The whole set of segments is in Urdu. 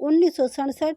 1967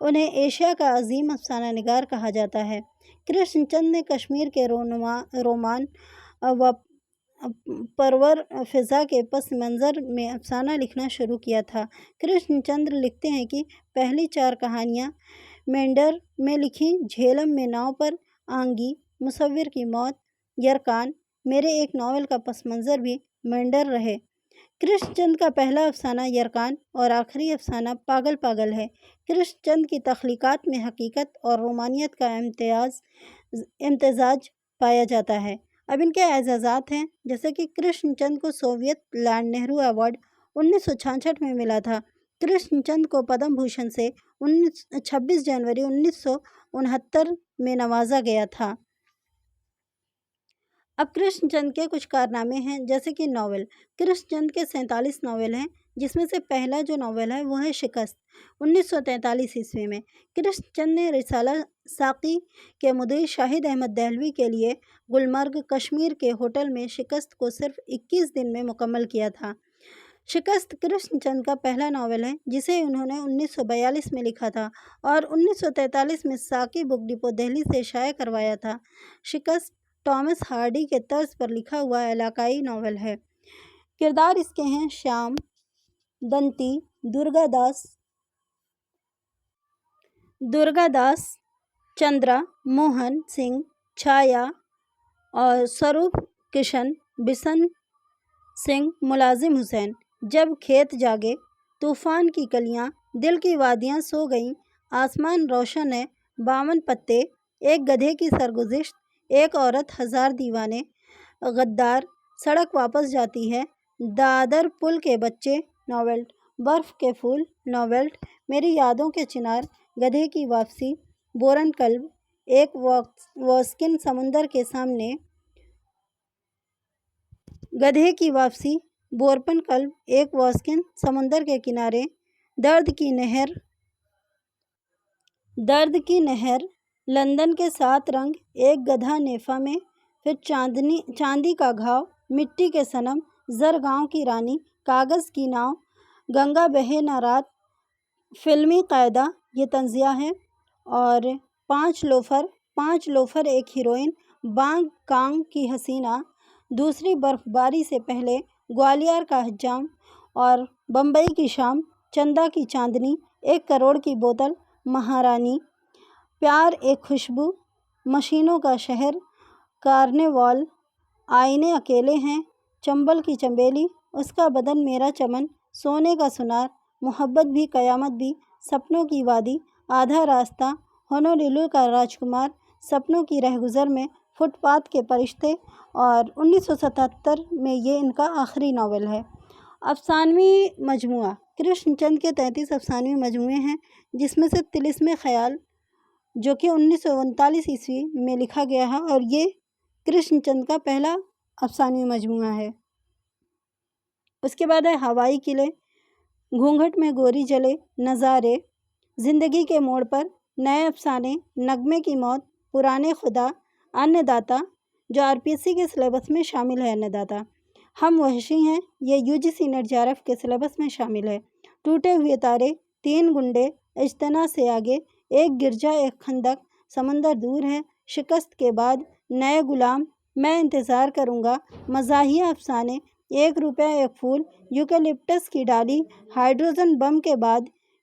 انہیں ایشیا کا عظیم افسانہ نگار کہا جاتا ہے۔ کرشن چند نے کشمیر کے رومان و پرور فضا کے پس منظر میں افسانہ لکھنا شروع کیا تھا۔ کرشن چندر لکھتے ہیں کہ پہلی 4 کہانیاں مینڈر میں لکھیں، جھیلم میں ناؤ پر آنگی، مصور کی موت، یرکان، میرے ایک ناول کا پس منظر بھی مینڈر رہے۔ کرشن چند کا پہلا افسانہ یرکان اور آخری افسانہ پاگل پاگل ہے۔ کرشن چند کی تخلیقات میں حقیقت اور رومانیت کا امتزاج پایا جاتا ہے۔ اب ان کے اعزازات ہیں، جیسے کہ کرشن چند کو سوویت لینڈ نہرو ایوارڈ 1966 میں ملا تھا۔ کرشن چند کو پدم بھوشن سے 26 جنوری 1969 میں نوازا گیا تھا۔ اب کرشن چند کے کچھ کارنامے ہیں، جیسے کہ ناول۔ کرشن چند کے 47 ناول ہیں، جس میں سے پہلا جو ناول ہے وہ ہے شکست 1943 عیسوی میں۔ کرشن چند نے رسالہ ساقی کے مدیر شاہد احمد دہلوی کے لیے گلمرگ، کشمیر کے ہوٹل میں شکست کو صرف 21 دن میں مکمل کیا تھا۔ شکست کرشن چند کا پہلا ناول ہے، جسے انہوں نے 1942 میں لکھا تھا اور 1943 میں ساقی بک ڈپو دہلی سے شائع کروایا تھا۔ شکست ٹامس ہارڈی کے طرز پر لکھا ہوا علاقائی ناول ہے۔ کردار اس کے ہیں شیام، دنتی، درگا داس، چندرا، موہن سنگھ، چھایا اور سوروپ کشن، بشن سنگھ، ملازم حسین۔ جب کھیت جاگے، طوفان کی کلیاں، دل کی وادیاں سو گئیں، آسمان روشن ہے، 52 پتے، ایک گدھے کی سرگزشت، ایک عورت، 1000 دیوانے، غدار، سڑک واپس جاتی ہے، دادر پل کے بچے، ناول، برف کے پھول، ناول، میری یادوں کے چنار، گدھے کی واپسی، بورن کلب، ایک واسکن سمندر کے سامنے، گدھے کی واپسی، بورپن کلب، ایک واسکن سمندر کے کنارے، درد کی نہر، لندن کے 7 رنگ، ایک گدھا نیفا میں، پھر چاندی کا گھاؤ، مٹی کے صنم، زر گاؤں کی رانی، کاغذ کی ناؤ، گنگا بہے نہ رات، فلمی قاعدہ، یہ تنزیہ ہے، اور 5 لوفر ایک ہیروئن، بانگ کانگ کی حسینہ، دوسری برف باری سے پہلے، گوالیار کا حجام اور بمبئی کی شام، چندا کی چاندنی، 1 کروڑ کی بوتل، مہارانی، پیار ایک خوشبو، مشینوں کا شہر، کارنیوال، آئینے اکیلے ہیں، چنبل کی چنبیلی، اس کا بدن میرا چمن، سونے کا سنار، محبت بھی قیامت بھی، سپنوں کی وادی، آدھا راستہ، ہونولولو کا راجکمار، سپنوں کی رہگزر میں، فٹ پاتھ کے فرشتے، اور 1977 میں یہ ان کا آخری ناول ہے۔ افسانوی مجموعہ۔ کرشن چند کے 33 افسانوی مجموعے ہیں، جس میں سے طلسم خیال، جو کہ 1939 عیسوی میں لکھا گیا ہے اور یہ کرشن چند کا پہلا افسانوی مجموعہ ہے۔ اس کے بعد ہے ہوائی قلعے، گھونگھٹ میں گوری جلے، نظارے، زندگی کے موڑ پر، نئے افسانے، نغمے کی موت، پرانے خدا، ان داتا، جو RPSC کے سلیبس میں شامل ہے۔ ان داتا، ہم وحشی ہیں، یہ UGC نیٹ JRF کے سلیبس میں شامل ہے۔ ٹوٹے ہوئے تارے، 3 گنڈے، اجتناء سے آگے، ایک گرجا ایک خندق، سمندر دور ہے، شکست کے بعد، نئے غلام، میں انتظار کروں گا، مزاحیہ افسانے، 1 روپے ایک پھول، یوکلپٹس کی ڈالی، ہائیڈروجن بم کے بعد،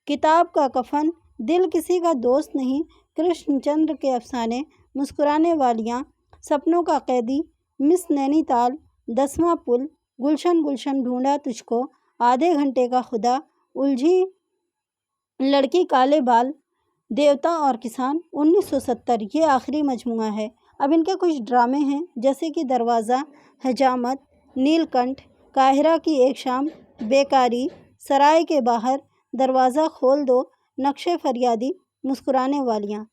کتاب کا کفن، دل کسی کا دوست نہیں، کرشن چندر کے افسانے، مسکرانے والیاں، سپنوں کا قیدی، مس نینی تال، 10واں پل، گلشن گلشن ڈھونڈا تجھ کو، آدھے گھنٹے کا خدا، الجھی لڑکی، کالے بال، دیوتا اور کسان، 1970 یہ آخری مجموعہ ہے۔ اب ان کے کچھ ڈرامے ہیں، جیسے کہ دروازہ، حجامت، نیل کنٹھ، قاہرہ کی ایک شام، بیکاری، سرائے کے باہر، دروازہ کھول دو، نقش فریادی، مسکرانے والیاں۔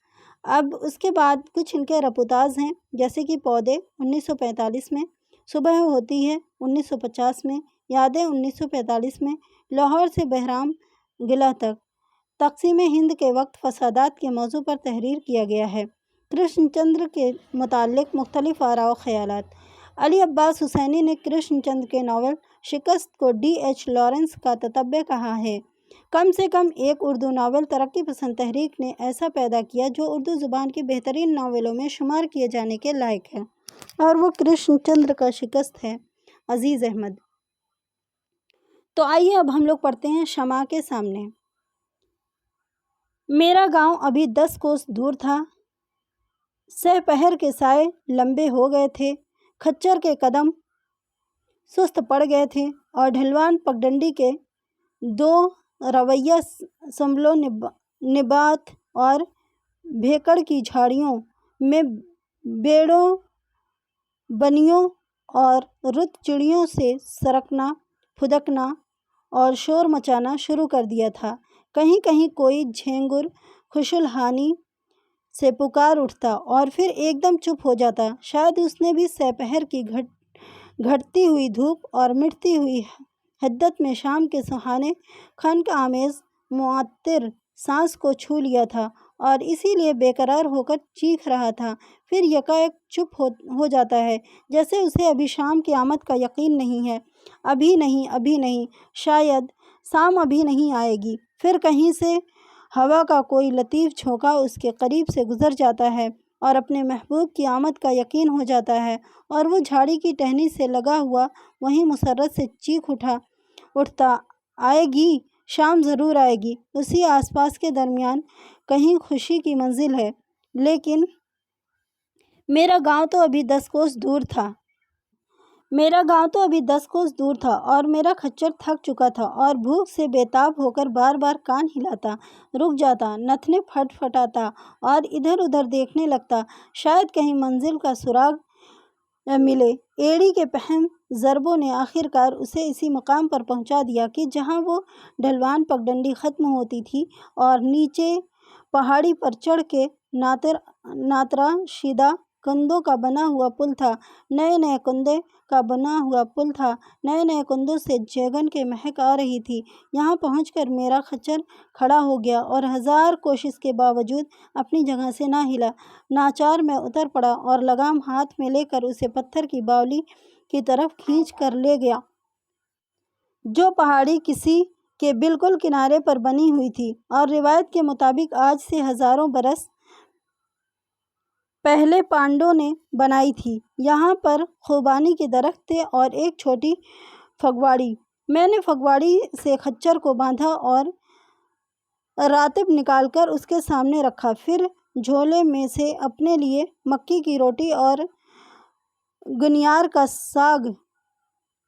اب اس کے بعد کچھ ان کے رپوتاز ہیں، جیسے کہ پودے 1945 میں، صبح ہوتی ہے 1950 میں، یادیں 1945 میں، لاہور سے بہرام گلہ تک، تقسیم ہند کے وقت فسادات کے موضوع پر تحریر کیا گیا ہے۔ کرشن چندر کے متعلق مختلف آراء و خیالات۔ علی عباس حسینی نے کرشن چندر کے ناول شکست کو D.H. لارنس کا تتبع کہا ہے۔ کم سے کم ایک اردو ناول ترقی پسند تحریک نے ایسا پیدا کیا جو اردو زبان کی بہترین ناولوں میں شمار کیے جانے کے لائق ہے، اور وہ کرشن چندر کا شکست ہے، عزیز احمد۔ تو آئیے اب ہم لوگ پڑھتے ہیں شمع کے سامنے۔ میرا گاؤں ابھی 10 کوس دور تھا، سہ پہر کے سائے لمبے ہو گئے تھے، کھچر کے قدم سست پڑ گئے تھے، اور ڈھلوان پگڈنڈی کے دو رویہ سنبھلو نبات اور بھیکڑ کی جھاڑیوں میں بیڑوں بنیوں اور رت چڑیوں سے سرکنا پھدکنا اور شور مچانا شروع کر دیا تھا۔ کہیں کہیں کوئی جھینگر خوشلہانی سے پکار اٹھتا اور پھر ایک دم چپ ہو جاتا، شاید اس نے بھی سہ پہر کی گھٹتی ہوئی دھوپ اور مٹتی ہوئی حدت میں شام کے سہانے خنق آمیز معطر سانس کو چھو لیا تھا اور اسی لیے بے قرار ہو کر چیخ رہا تھا، پھر یکایک چپ ہو جاتا ہے، جیسے اسے ابھی شام کی آمد کا یقین نہیں ہے۔ ابھی نہیں، شاید شام ابھی نہیں آئے گی۔ پھر کہیں سے ہوا کا کوئی لطیف جھونکا اس کے قریب سے گزر جاتا ہے اور اپنے محبوب کی آمد کا یقین ہو جاتا ہے، اور وہ جھاڑی کی ٹہنی سے لگا ہوا وہیں مسرت سے چیخ اٹھتا، آئے گی، شام ضرور آئے گی۔ اسی آس پاس کے درمیان کہیں خوشی کی منزل ہے، لیکن میرا گاؤں تو ابھی 10 کوس دور تھا اور میرا کھچر تھک چکا تھا اور بھوک سے بے تاب ہو کر بار بار کان ہلاتا، رک جاتا، نتنے پھٹ پھٹاتا اور ادھر ادھر دیکھنے لگتا، شاید کہیں منزل کا سراغ ملے۔ ایڑی کے پہن ضربوں نے آخر کار اسے اسی مقام پر پہنچا دیا کہ جہاں وہ ڈھلوان پگڈنڈی ختم ہوتی تھی اور نیچے پہاڑی پر چڑھ کے ناترا شیدہ کندوں کا بنا ہوا پل تھا، نئے کندوں سے جیگن کی مہک آ رہی تھی۔ یہاں پہنچ کر میرا کھچر کھڑا ہو گیا اور 1000 کوشش کے باوجود اپنی جگہ سے نہ ہلا۔ ناچار میں اتر پڑا اور لگام ہاتھ میں لے کر اسے پتھر کی باولی کی طرف کھینچ کر لے گیا، جو پہاڑی کسی کے بالکل کنارے پر بنی ہوئی تھی اور روایت کے مطابق آج سے ہزاروں برس پہلے پانڈوں نے بنائی تھی۔ یہاں پر خوبانی کے درخت تھے اور ایک چھوٹی پھگواڑی۔ میں نے پھگواڑی سے کھچر کو باندھا اور راتب نکال کر اس کے سامنے رکھا، پھر جھولے میں سے اپنے لیے مکی کی روٹی اور گنیار کا ساگ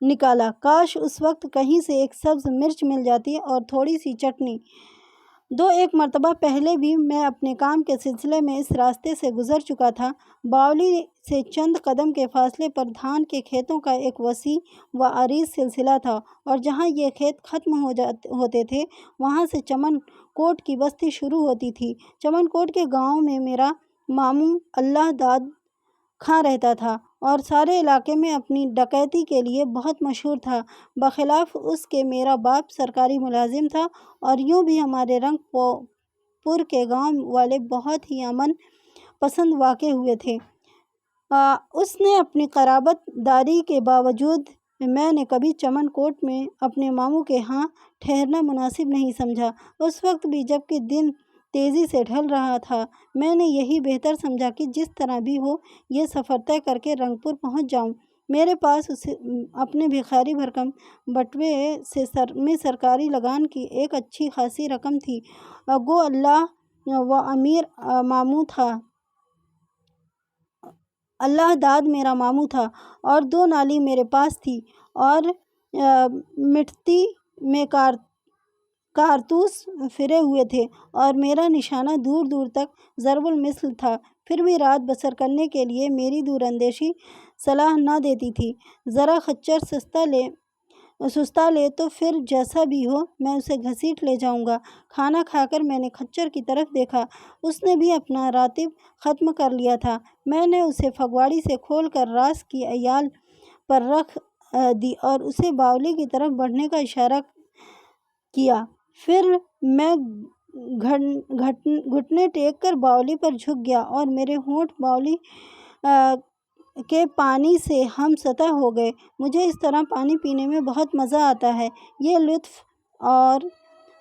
نکالا۔ کاش اس وقت کہیں سے ایک سبز مرچ مل جاتی اور تھوڑی سی چٹنی۔ ایک مرتبہ پہلے بھی میں اپنے کام کے سلسلے میں اس راستے سے گزر چکا تھا۔ باولی سے چند قدم کے فاصلے پر دھان کے کھیتوں کا ایک وسیع و عریض سلسلہ تھا، اور جہاں یہ کھیت ختم ہوتے تھے وہاں سے چمن کوٹ کی بستی شروع ہوتی تھی۔ چمن کوٹ کے گاؤں میں میرا ماموں اللہ داد خاں رہتا تھا اور سارے علاقے میں اپنی ڈکیتی کے لیے بہت مشہور تھا۔ بخلاف اس کے میرا باپ سرکاری ملازم تھا، اور یوں بھی ہمارے رنگ پور کے گاؤں والے بہت ہی امن پسند واقع ہوئے تھے۔ اس نے اپنی قرابت داری کے باوجود میں نے کبھی چمن کوٹ میں اپنے ماموں کے ہاں ٹھہرنا مناسب نہیں سمجھا۔ اس وقت بھی جبکہ دن تیزی سے ڈھل رہا تھا، میں نے یہی بہتر سمجھا کہ جس طرح بھی ہو یہ سفر طے کر کے رنگ پور پہنچ جاؤں۔ میرے پاس اپنے بھیخاری بھرکم بٹوے میں سرکاری لگان کی ایک اچھی خاصی رقم تھی، گو اللہ داد میرا ماموں تھا، اور 2 نالی میرے پاس تھی اور مٹی میں کارتوس پھرے ہوئے تھے، اور میرا نشانہ دور دور تک ضرب المثل تھا۔ پھر بھی رات بسر کرنے کے لیے میری دور اندیشی صلاح نہ دیتی تھی۔ ذرا کھچر سستا لے تو پھر جیسا بھی ہو میں اسے گھسیٹ لے جاؤں گا۔ کھانا کھا کر میں نے کھچر کی طرف دیکھا، اس نے بھی اپنا راتب ختم کر لیا تھا۔ میں نے اسے پھگواڑی سے کھول کر راس کی عیال پر رکھ دی اور اسے باولی کی طرف بڑھنے کا اشارہ کیا۔ پھر میں گھٹنے ٹیک کر باولی پر جھک گیا اور میرے ہونٹ باولی کے پانی سے ہم سطح ہو گئے۔ مجھے اس طرح پانی پینے میں بہت مزہ آتا ہے۔ یہ لطف اور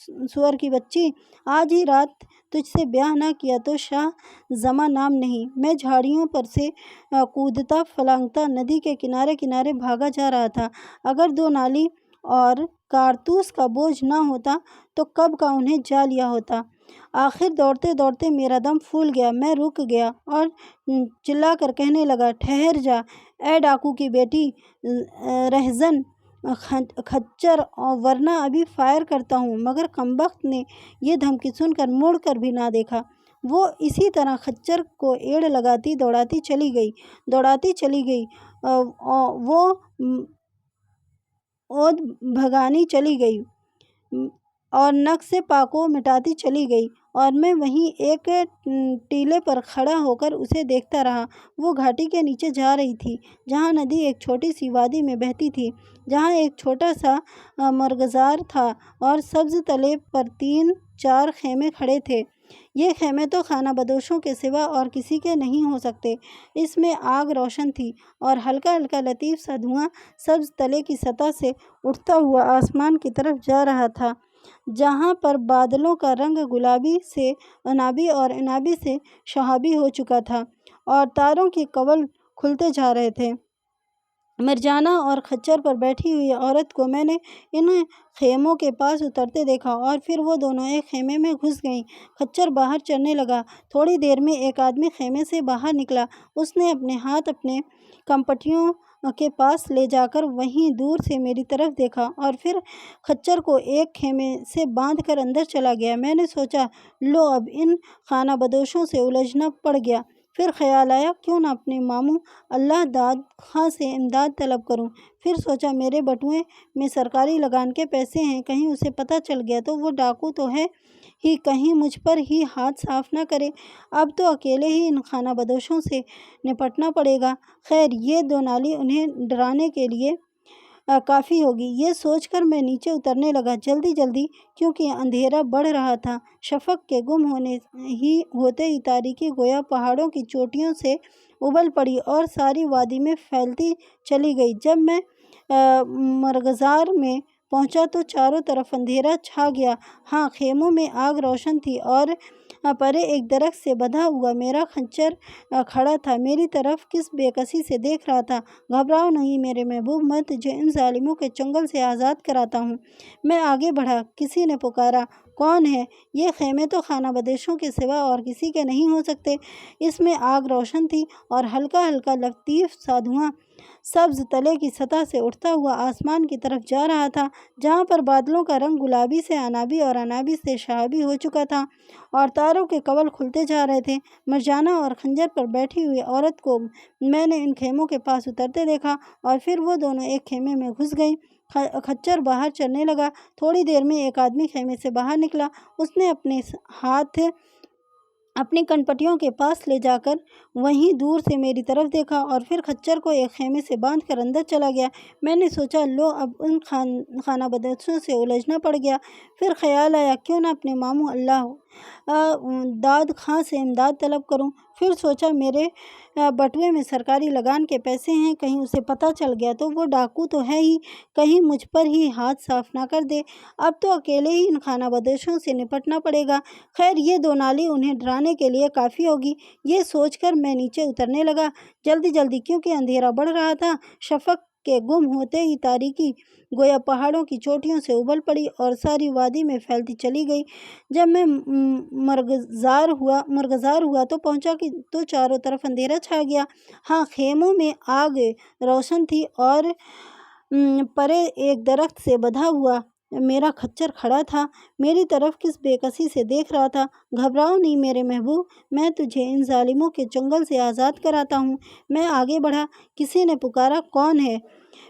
سور کی بچی، آج ہی رات تجھ سے بیاہ نہ کیا تو شاہ زماں نام نہیں۔ میں جھاڑیوں پر سے کودتا پھلانگتا ندی کے کنارے کنارے بھاگا جا رہا تھا۔ اگر 2 نالی اور کارتوس کا بوجھ نہ ہوتا تو کب کا انہیں جا لیا ہوتا۔ آخر دوڑتے دوڑتے میرا دم پھول گیا، میں رک گیا اور چلا کر کہنے لگا، ٹھہر جا اے ڈاکو کی بیٹی، رہزن کھچر، ورنہ ابھی فائر کرتا ہوں۔ مگر کمبخت نے یہ دھمکی سن کر مڑ کر بھی نہ دیکھا۔ وہ اسی طرح کھچر کو ایڑ لگاتی دوڑاتی چلی گئی، وہ اود بھگانی چلی گئی اور نقش پا کو مٹاتی چلی گئی، اور میں وہیں ایک ٹیلے پر کھڑا ہو کر اسے دیکھتا رہا۔ وہ گھاٹی کے نیچے جا رہی تھی، جہاں ندی ایک چھوٹی سی وادی میں بہتی تھی، جہاں ایک چھوٹا سا مرغزار تھا اور سبز تلے پر 3-4 خیمے کھڑے تھے۔ یہ خیمے تو خانہ بدوشوں کے سوا اور کسی کے نہیں ہو سکتے۔ اس میں آگ روشن تھی اور ہلکا ہلکا لطیف سا دھواں سبز تلے کی سطح سے اٹھتا ہوا آسمان کی طرف جا رہا تھا، جہاں پر بادلوں کا رنگ گلابی سے عنابی اور عنابی سے شہابی ہو چکا تھا اور تاروں کے کنول کھلتے جا رہے تھے۔ مرجانہ اور کھچر پر بیٹھی ہوئی عورت کو میں نے ان خیموں کے پاس اترتے دیکھا اور پھر وہ دونوں ایک خیمے میں گھس گئیں۔ کھچر باہر چلنے لگا۔ تھوڑی دیر میں ایک آدمی خیمے سے باہر نکلا۔ اس نے اپنے ہاتھ اپنے کمپٹیوں کے پاس لے جا کر وہیں دور سے میری طرف دیکھا اور پھر کھچر کو ایک خیمے سے باندھ کر اندر چلا گیا۔ میں نے سوچا، لو اب ان خانہ بدوشوں سے الجھنا پڑ گیا۔ پھر خیال آیا، کیوں نہ اپنے ماموں اللہ داد خاں سے امداد طلب کروں۔ پھر سوچا، میرے بٹوے میں سرکاری لگان کے پیسے ہیں، کہیں اسے پتہ چل گیا تو وہ ڈاکو تو ہے ہی، کہیں مجھ پر ہی ہاتھ صاف نہ کرے۔ اب تو اکیلے ہی ان خانہ بدوشوں سے نپٹنا پڑے گا۔ خیر، یہ 2 نالی انہیں ڈرانے کے لیے کافی ہوگی۔ یہ سوچ کر میں نیچے اترنے لگا، جلدی جلدی، کیونکہ اندھیرا بڑھ رہا تھا۔ شفق کے گم ہوتے ہی تاریکی گویا پہاڑوں کی چوٹیوں سے ابل پڑی اور ساری وادی میں پھیلتی چلی گئی۔ جب میں مرغزار میں پہنچا تو چاروں طرف اندھیرا چھا گیا۔ ہاں، خیموں میں آگ روشن تھی اور پرے ایک درخت سے بندھا ہوا میرا کھچر کھڑا تھا، میری طرف کس بے کسی سے دیکھ رہا تھا۔ گھبراؤ نہیں میرے محبوب، میں تجھے ان ظالموں کے چنگل سے آزاد کراتا ہوں۔ میں آگے بڑھا۔ کسی نے پکارا، کون ہے؟ یہ خیمے تو خانہ بدوشوں کے سوا اور کسی کے نہیں ہو سکتے۔ اس میں آگ روشن تھی اور ہلکا ہلکا لطیف سا دھواں سبز تلے کی سطح سے اٹھتا ہوا آسمان کی طرف جا رہا تھا، جہاں پر بادلوں کا رنگ گلابی سے عنابی اور عنابی سے شہابی ہو چکا تھا اور تاروں کے کنول کھلتے جا رہے تھے۔ مرجانہ اور خنجر پر بیٹھی ہوئی عورت کو میں نے ان خیموں کے پاس اترتے دیکھا اور پھر وہ دونوں ایک خیمے میں گھس گئیں۔ کھچر باہر چلنے لگا۔ تھوڑی دیر میں ایک آدمی خیمے سے باہر نکلا۔ اس نے اپنے ہاتھ اپنی کنپٹیوں کے پاس لے جا کر وہیں دور سے میری طرف دیکھا اور پھر کھچر کو ایک خیمے سے باندھ کر اندر چلا گیا۔ میں نے سوچا، لو اب ان خانہ بدوشوں سے الجھنا پڑ گیا۔ پھر خیال آیا، کیوں نہ اپنے ماموں اللہ داد خاں سے امداد طلب کروں۔ پھر سوچا، میرے بٹوے میں سرکاری لگان کے پیسے ہیں، کہیں اسے پتہ چل گیا تو وہ ڈاکو تو ہے ہی، کہیں مجھ پر ہی ہاتھ صاف نہ کر دے۔ اب تو اکیلے ہی ان خانہ بدوشوں سے نپٹنا پڑے گا۔ خیر، یہ 2 نالی انہیں ڈرانے کے لیے کافی ہوگی۔ یہ سوچ کر میں نیچے اترنے لگا، جلدی جلدی، کیونکہ اندھیرا بڑھ رہا تھا۔ شفق کے گم ہوتے ہی تاریکی گویا پہاڑوں کی چوٹیوں سے ابل پڑی اور ساری وادی میں پھیلتی چلی گئی۔ جب میں مرغزار ہوا تو پہنچا تو چاروں طرف اندھیرا چھا گیا۔ ہاں، خیموں میں آگ روشن تھی اور پرے ایک درخت سے بندھا ہوا میرا کھچر کھڑا تھا، میری طرف کس بے کسی سے دیکھ رہا تھا۔ گھبراؤ نہیں میرے محبوب، میں تجھے ان ظالموں کے چنگل سے آزاد کراتا ہوں۔ میں آگے بڑھا۔ کسی نے پکارا، کون ہے؟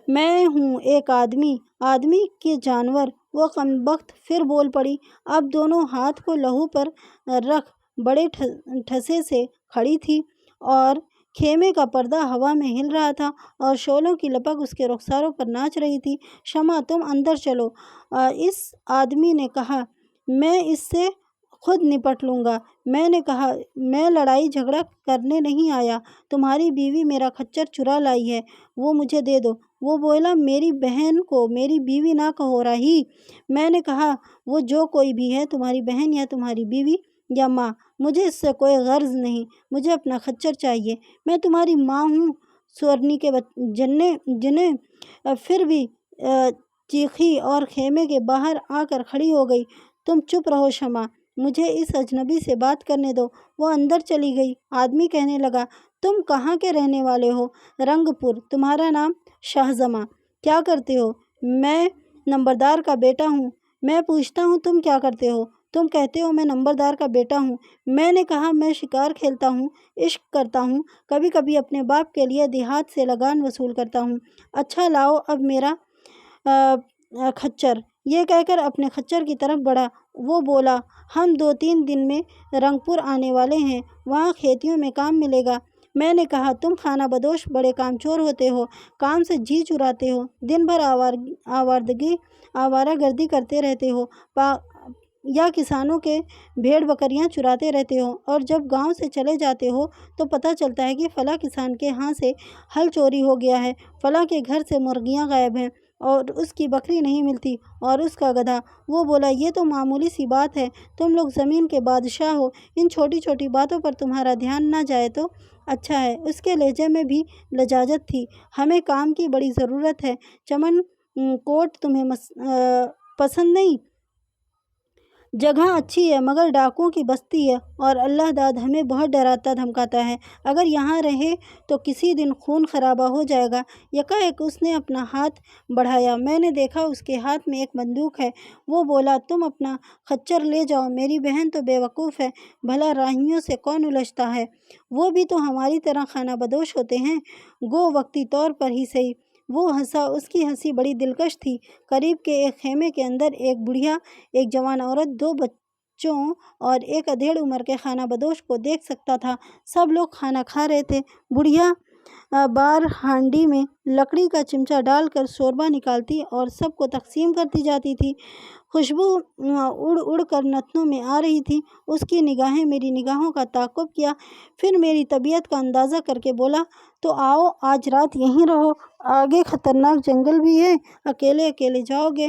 میں ہوں، ایک آدمی کے جانور۔ وہ کمبخت پھر بول پڑی۔ اب دونوں ہاتھ کو لہو پر رکھ بڑے ٹھسے سے کھڑی تھی اور خیمے کا پردہ ہوا میں ہل رہا تھا اور شعلوں کی لپک اس کے رخساروں پر ناچ رہی تھی۔ شمع، تم اندر چلو، اس آدمی نے کہا، میں اس سے خود نپٹ لوں گا۔ میں نے کہا، میں لڑائی جھگڑا کرنے نہیں آیا، تمہاری بیوی میرا کھچر چرا لائی ہے، وہ مجھے دے دو۔ وہ بولا میری بہن کو میری بیوی نہ کہو راہی۔ میں نے کہا وہ جو کوئی بھی ہے، تمہاری بہن یا تمہاری بیوی یا ماں، مجھے اس سے کوئی غرض نہیں، مجھے اپنا خچر چاہیے۔ میں تمہاری ماں ہوں۔ سورنی کے جنیں پھر بھی چیخی اور خیمے کے باہر آ کر کھڑی ہو گئی۔ تم چپ رہو شمع، مجھے اس اجنبی سے بات کرنے دو۔ وہ اندر چلی گئی۔ آدمی کہنے لگا تم کہاں کے رہنے والے ہو؟ رنگ پور۔ تمہارا نام؟ شاہزماں۔ کیا کرتے ہو؟ میں نمبردار کا بیٹا ہوں۔ میں پوچھتا ہوں تم کیا کرتے ہو؟ تم کہتے ہو میں نمبردار کا بیٹا ہوں۔ میں نے کہا میں شکار کھیلتا ہوں، عشق کرتا ہوں، کبھی کبھی اپنے باپ کے لیے دیہات سے لگان وصول کرتا ہوں۔ اچھا لاؤ اب میرا خچر۔ یہ کہہ کر اپنے خچر کی طرف بڑھا۔ وہ بولا ہم 2-3 دن میں رنگ پور آنے والے ہیں، وہاں کھیتیوں میں کام ملے گا۔ میں نے کہا تم خانہ بدوش بڑے کام چور ہوتے ہو، کام سے جی چراتے ہو، دن بھر آوارہ گردی کرتے رہتے ہو، یا کسانوں کے بھیڑ بکریاں چراتے رہتے ہو، اور جب گاؤں سے چلے جاتے ہو تو پتہ چلتا ہے کہ فلاں کسان کے ہاں سے ہل چوری ہو گیا ہے، فلاں کے گھر سے مرغیاں غائب ہیں، اور اس کی بکری نہیں ملتی، اور اس کا گدھا۔ وہ بولا یہ تو معمولی سی بات ہے، تم لوگ زمین کے بادشاہ ہو، ان چھوٹی چھوٹی باتوں پر تمہارا دھیان نہ جائے تو اچھا ہے۔ اس کے لہجے میں بھی لجاجت تھی۔ ہمیں کام کی بڑی ضرورت ہے۔ چمن کوٹ تمہیں پسند نہیں؟ جگہ اچھی ہے مگر ڈاکوؤں کی بستی ہے، اور اللہ داد ہمیں بہت ڈراتا دھمکاتا ہے، اگر یہاں رہے تو کسی دن خون خرابہ ہو جائے گا۔ یکایک اس نے اپنا ہاتھ بڑھایا۔ میں نے دیکھا اس کے ہاتھ میں ایک بندوق ہے۔ وہ بولا تم اپنا خچر لے جاؤ، میری بہن تو بے وقوف ہے، بھلا راہیوں سے کون الجھتا ہے؟ وہ بھی تو ہماری طرح خانہ بدوش ہوتے ہیں، گو وقتی طور پر ہی صحیح۔ وہ ہنسا۔ اس کی ہنسی بڑی دلکش تھی۔ قریب کے ایک خیمے کے اندر ایک بڑھیا، ایک جوان عورت، 2 بچوں اور ایک ادھیڑ عمر کے خانہ بدوش کو دیکھ سکتا تھا۔ سب لوگ کھانا کھا رہے تھے۔ بڑھیا بار ہانڈی میں لکڑی کا چمچہ ڈال کر شوربہ نکالتی اور سب کو تقسیم کرتی جاتی تھی۔ خوشبو اڑ اڑ کر نتنوں میں آ رہی تھی۔ اس کی نگاہیں میری نگاہوں کا تعاقب کیا، پھر میری طبیعت کا اندازہ کر کے بولا تو آؤ آج رات یہیں رہو، آگے خطرناک جنگل بھی ہے، اکیلے جاؤ گے؟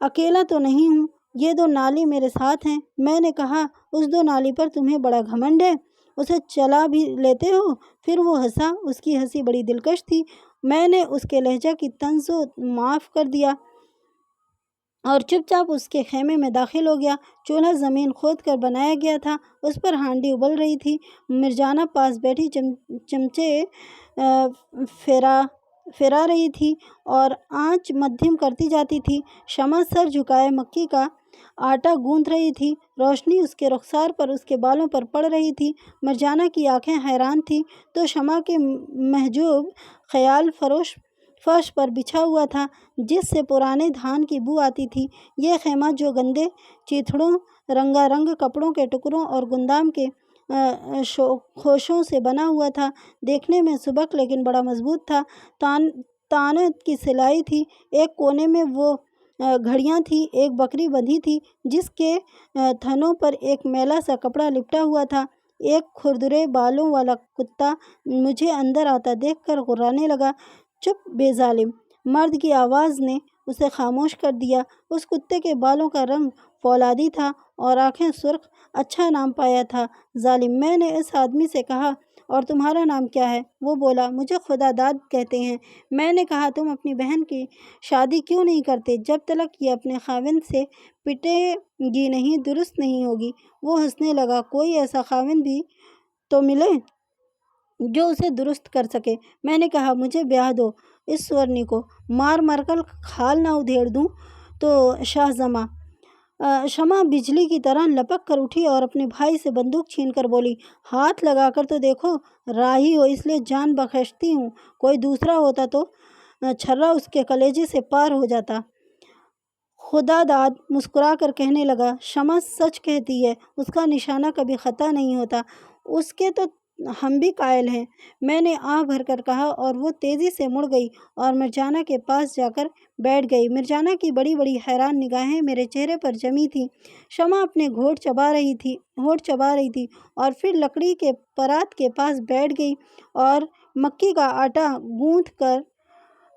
اکیلا تو نہیں ہوں، یہ 2 نالی میرے ساتھ ہیں۔ میں نے کہا اس 2 نالی پر تمہیں بڑا گھمنڈ ہے، اسے چلا بھی لیتے ہو؟ پھر وہ ہنسا۔ اس کی ہنسی بڑی دلکش تھی۔ میں نے اس کے لہجہ کی طنز و معاف کر دیا اور چپ چاپ اس کے خیمے میں داخل ہو گیا۔ چولہا زمین کھود کر بنایا گیا تھا، اس پر ہانڈی ابل رہی تھی۔ مرجانہ پاس بیٹھی چمچے پھیرا رہی تھی اور آنچ مدھم کرتی جاتی تھی۔ شمع سر جھکائے مکی کا آٹا گوندھ رہی تھی۔ روشنی اس کے رخسار پر، اس کے بالوں پر پڑ رہی تھی۔ مرجانہ کی آنکھیں حیران تھیں تو شمع کے محجوب خیال فرش پر بچھا ہوا تھا جس سے پرانے دھان کی بو آتی تھی۔ یہ خیمہ جو گندے چیتھڑوں، رنگا رنگ کپڑوں کے ٹکڑوں اور گندام کے خوشوں سے بنا ہوا تھا، دیکھنے میں سبک لیکن بڑا مضبوط تھا۔ تانے کی سلائی تھی۔ ایک کونے میں وہ گھڑیاں تھیں۔ ایک بکری بندھی تھی جس کے تھنوں پر ایک میلا سا کپڑا لپٹا ہوا تھا۔ ایک کھردرے بالوں والا کتا مجھے اندر آتا دیکھ کر غرانے لگا۔ چپ بے ظالم! مرد کی آواز نے اسے خاموش کر دیا۔ اس کتے کے بالوں کا رنگ فولادی تھا اور آنکھیں سرخ۔ اچھا نام پایا تھا، ظالم! میں نے اس آدمی سے کہا اور تمہارا نام کیا ہے؟ وہ بولا مجھے خدا داد کہتے ہیں۔ میں نے کہا تم اپنی بہن کی شادی کیوں نہیں کرتے؟ جب تلک یہ اپنے خاوند سے پٹے گی نہیں، درست نہیں ہوگی۔ وہ ہنسنے لگا۔ کوئی ایسا خاوند بھی تو ملے جو اسے درست کر سکے۔ میں نے کہا مجھے بیاہ دو، اس سورنی کو مار کر کھال نہ ادھیڑ دوں تو۔ شاہزماں! شمع بجلی کی طرح لپک کر اٹھی اور اپنے بھائی سے بندوق چھین کر بولی ہاتھ لگا کر تو دیکھو، راہی ہو اس لیے جان بخشتی ہوں، کوئی دوسرا ہوتا تو چھرا اس کے کلیجے سے پار ہو جاتا۔ خدا داد مسکرا کر کہنے لگا شمع سچ کہتی ہے، اس کا نشانہ کبھی خطا نہیں ہوتا، اس کے تو ہم بھی قائل ہیں۔ میں نے آہ بھر کر کہا اور وہ تیزی سے مڑ گئی اور مرجانہ کے پاس جا کر بیٹھ گئی۔ مرجانہ کی بڑی بڑی حیران نگاہیں میرے چہرے پر جمی تھیں۔ شمع اپنے ہونٹ چبا رہی تھی اور پھر لکڑی کے پرات کے پاس بیٹھ گئی اور مکی کا آٹا گوندھ کر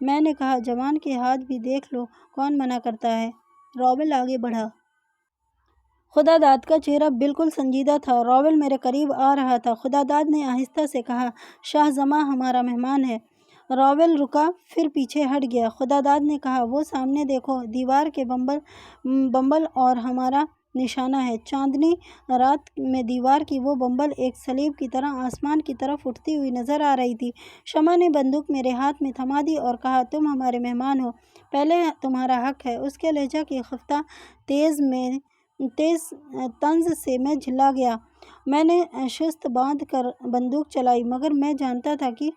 میں نے کہا جوان کے ہاتھ بھی دیکھ لو، کون منع کرتا ہے؟ راول آگے بڑھا۔ خدا داد کا چہرہ بالکل سنجیدہ تھا۔ راول میرے قریب آ رہا تھا۔ خدا داد نے آہستہ سے کہا، شاہ زماں ہمارا مہمان ہے۔ راول رکا، پھر پیچھے ہٹ گیا۔ خدا داد نے کہا، وہ سامنے دیکھو، دیوار کے بمبل اور ہمارا نشانہ ہے۔ چاندنی رات میں دیوار کی وہ بمبل ایک سلیب کی طرح آسمان کی طرف اٹھتی ہوئی نظر آ رہی تھی۔ شمع نے بندوق میرے ہاتھ میں تھما دی اور کہا، تم ہمارے مہمان ہو، پہلے تمہارا حق ہے۔ اس کے لہجہ کی خفتہ تیز طنز سے میں جھلا گیا۔ میں نے شست باندھ کر بندوق چلائی، مگر میں جانتا تھا کہ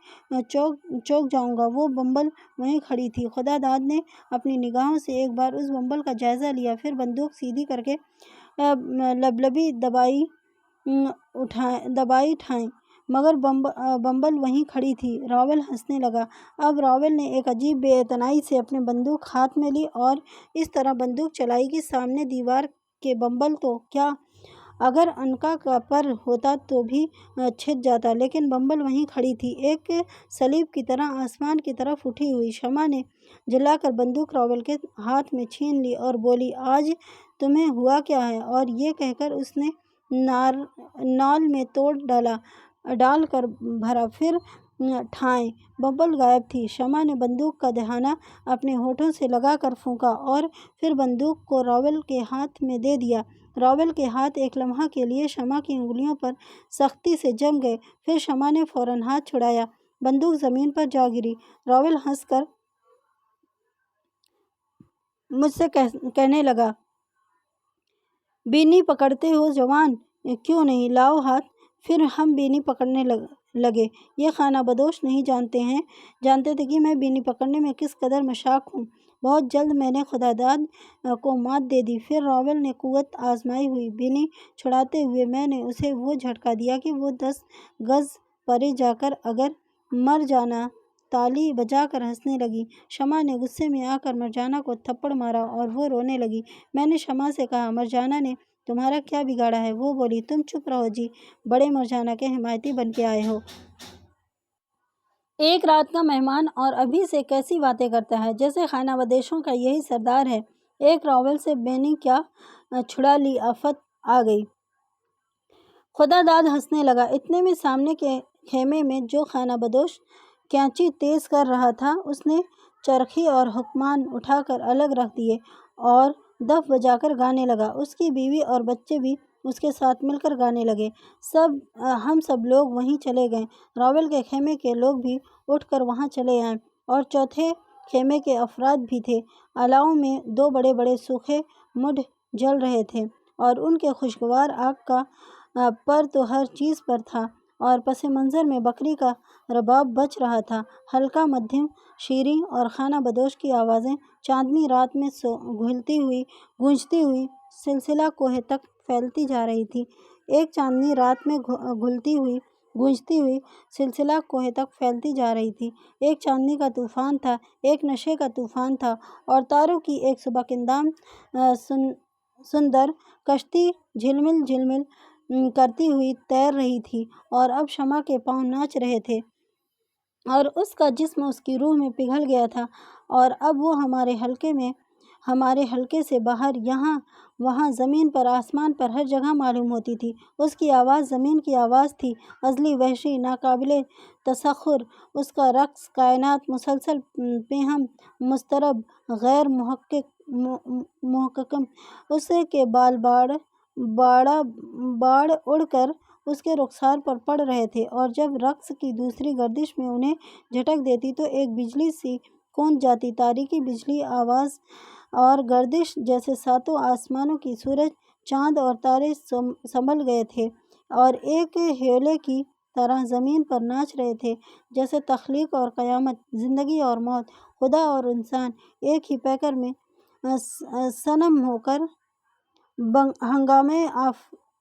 چوک جاؤں گا۔ وہ بمبل وہیں کھڑی تھی۔ خدا داد نے اپنی نگاہوں سے ایک بار اس بمبل کا جائزہ لیا، پھر بندوق سیدھی کر کے لبلبی دبائی ٹھائیں، مگر بمبل وہیں کھڑی تھی۔ راول ہنسنے لگا۔ اب راول نے ایک عجیب بے اعتنائی سے اپنی بندوق ہاتھ میں لی اور اس طرح بندوق چلائی کہ سامنے دیوار کے بمبل تو کیا، اگر عنقا کا پر ہوتا تو بھی چھن جاتا، لیکن بمبل وہیں کھڑی تھی، ایک سلیب کی طرح آسمان کی طرف اٹھی ہوئی۔ شمع نے جھلا کر بندوق راول کے ہاتھ میں چھین لی اور بولی، آج تمہیں ہوا کیا ہے؟ اور یہ کہہ کر اس نے نال میں توڑ ڈال کر بھرا، پھر ٹھائیں، بمبل غائب تھی۔ شمع نے بندوق کا دہانہ اپنے ہونٹوں سے لگا کر پھونکا اور پھر بندوق کو راول کے ہاتھ میں دے دیا۔ راول کے ہاتھ ایک لمحہ کے لیے شمع کی انگلیوں پر سختی سے جم گئے، پھر شمع نے فوراً ہاتھ چھڑایا، بندوق زمین پر جا گری۔ راول ہنس کر مجھ سے کہنے لگا، بینی پکڑتے ہو جوان؟ کیوں نہیں، لاؤ ہاتھ۔ پھر ہم بینی پکڑنے لگے۔ یہ خانہ بدوش نہیں جانتے تھے کہ میں بینی پکڑنے میں کس قدر مشتاق ہوں۔ بہت جلد میں نے خدا داد کو مات دے دی۔ پھر راول نے قوت آزمائی ہوئی بینی چھڑاتے ہوئے میں نے اسے وہ جھٹکا دیا کہ وہ 10 گز پرے جا کر اگر مرجانا تالی بجا کر ہنسنے لگی۔ شمع نے غصے میں آ کر مرجانا کو تھپڑ مارا اور وہ رونے لگی۔ میں نے شمع سے کہا، مرجانا نے تمہارا کیا بگاڑا ہے؟ وہ بولی، تم چپ رہو جی، بڑے مرجانا کے حمایتی بن کے آئے ہو۔ ایک رات کا مہمان اور ابھی سے کیسی باتیں کرتا ہے، جیسے خانہ بدوشوں کا یہی سردار ہے۔ ایک راول سے بینی کیا چھڑا لی، آفت آ گئی۔ خدا داد ہنسنے لگا۔ اتنے میں سامنے کے خیمے میں جو خانہ بدوش کینچی تیز کر رہا تھا، اس نے چرخی اور حکمان اٹھا کر الگ رکھ دیے اور دف بجا کر گانے لگا۔ اس کی بیوی اور بچے بھی اس کے ساتھ مل کر گانے لگے۔ ہم سب لوگ وہیں چلے گئے۔ راول کے خیمے کے لوگ بھی اٹھ کر وہاں چلے آئے اور چوتھے خیمے کے افراد بھی تھے۔ الاؤں میں 2 بڑے بڑے سوکھے مڈ جل رہے تھے اور ان کے خوشگوار آگ کا پر تو ہر چیز پر تھا، اور پس منظر میں بکری کا رباب بج رہا تھا، ہلکا، مدھم، شیریں، اور خانہ بدوش کی آوازیں چاندنی رات میں گونجتی ہوئی سلسلہ کوہ تک پھیلتی جا رہی تھیں۔ ایک چاندنی رات میں گونجتی ہوئی سلسلہ کوہ تک پھیلتی جا رہی تھی۔ ایک چاندنی کا طوفان تھا، ایک نشے کا طوفان تھا، اور تاروں کی ایک صبح سندر کشتی جھلمل جھلمل کرتی ہوئی تیر رہی تھی، اور اب شمع کے پاؤں ناچ رہے تھے اور اس کا جسم اس کی روح میں پگھل گیا تھا، اور اب وہ ہمارے حلقے سے باہر یہاں وہاں، زمین پر، آسمان پر، ہر جگہ معلوم ہوتی تھی۔ اس کی آواز زمین کی آواز تھی، ازلی، وحشی، ناقابل تسخر۔ اس کا رقص کائنات مسلسل، پیہم، مضطرب، غیر محکم۔ اس کے بال باڑ اڑ کر اس کے رخسار پر پڑ رہے تھے، اور جب رقص کی دوسری گردش میں انہیں جھٹک دیتی تو ایک بجلی سی گونج جاتی، تاریکی بجلی، آواز اور گردش جیسے ساتوں آسمانوں کی سورج، چاند اور تارے سنبھل گئے تھے اور ایک ہیولے کی طرح زمین پر ناچ رہے تھے، جیسے تخلیق اور قیامت، زندگی اور موت، خدا اور انسان ایک ہی پیکر میں صنم ہو کر ہنگامۂ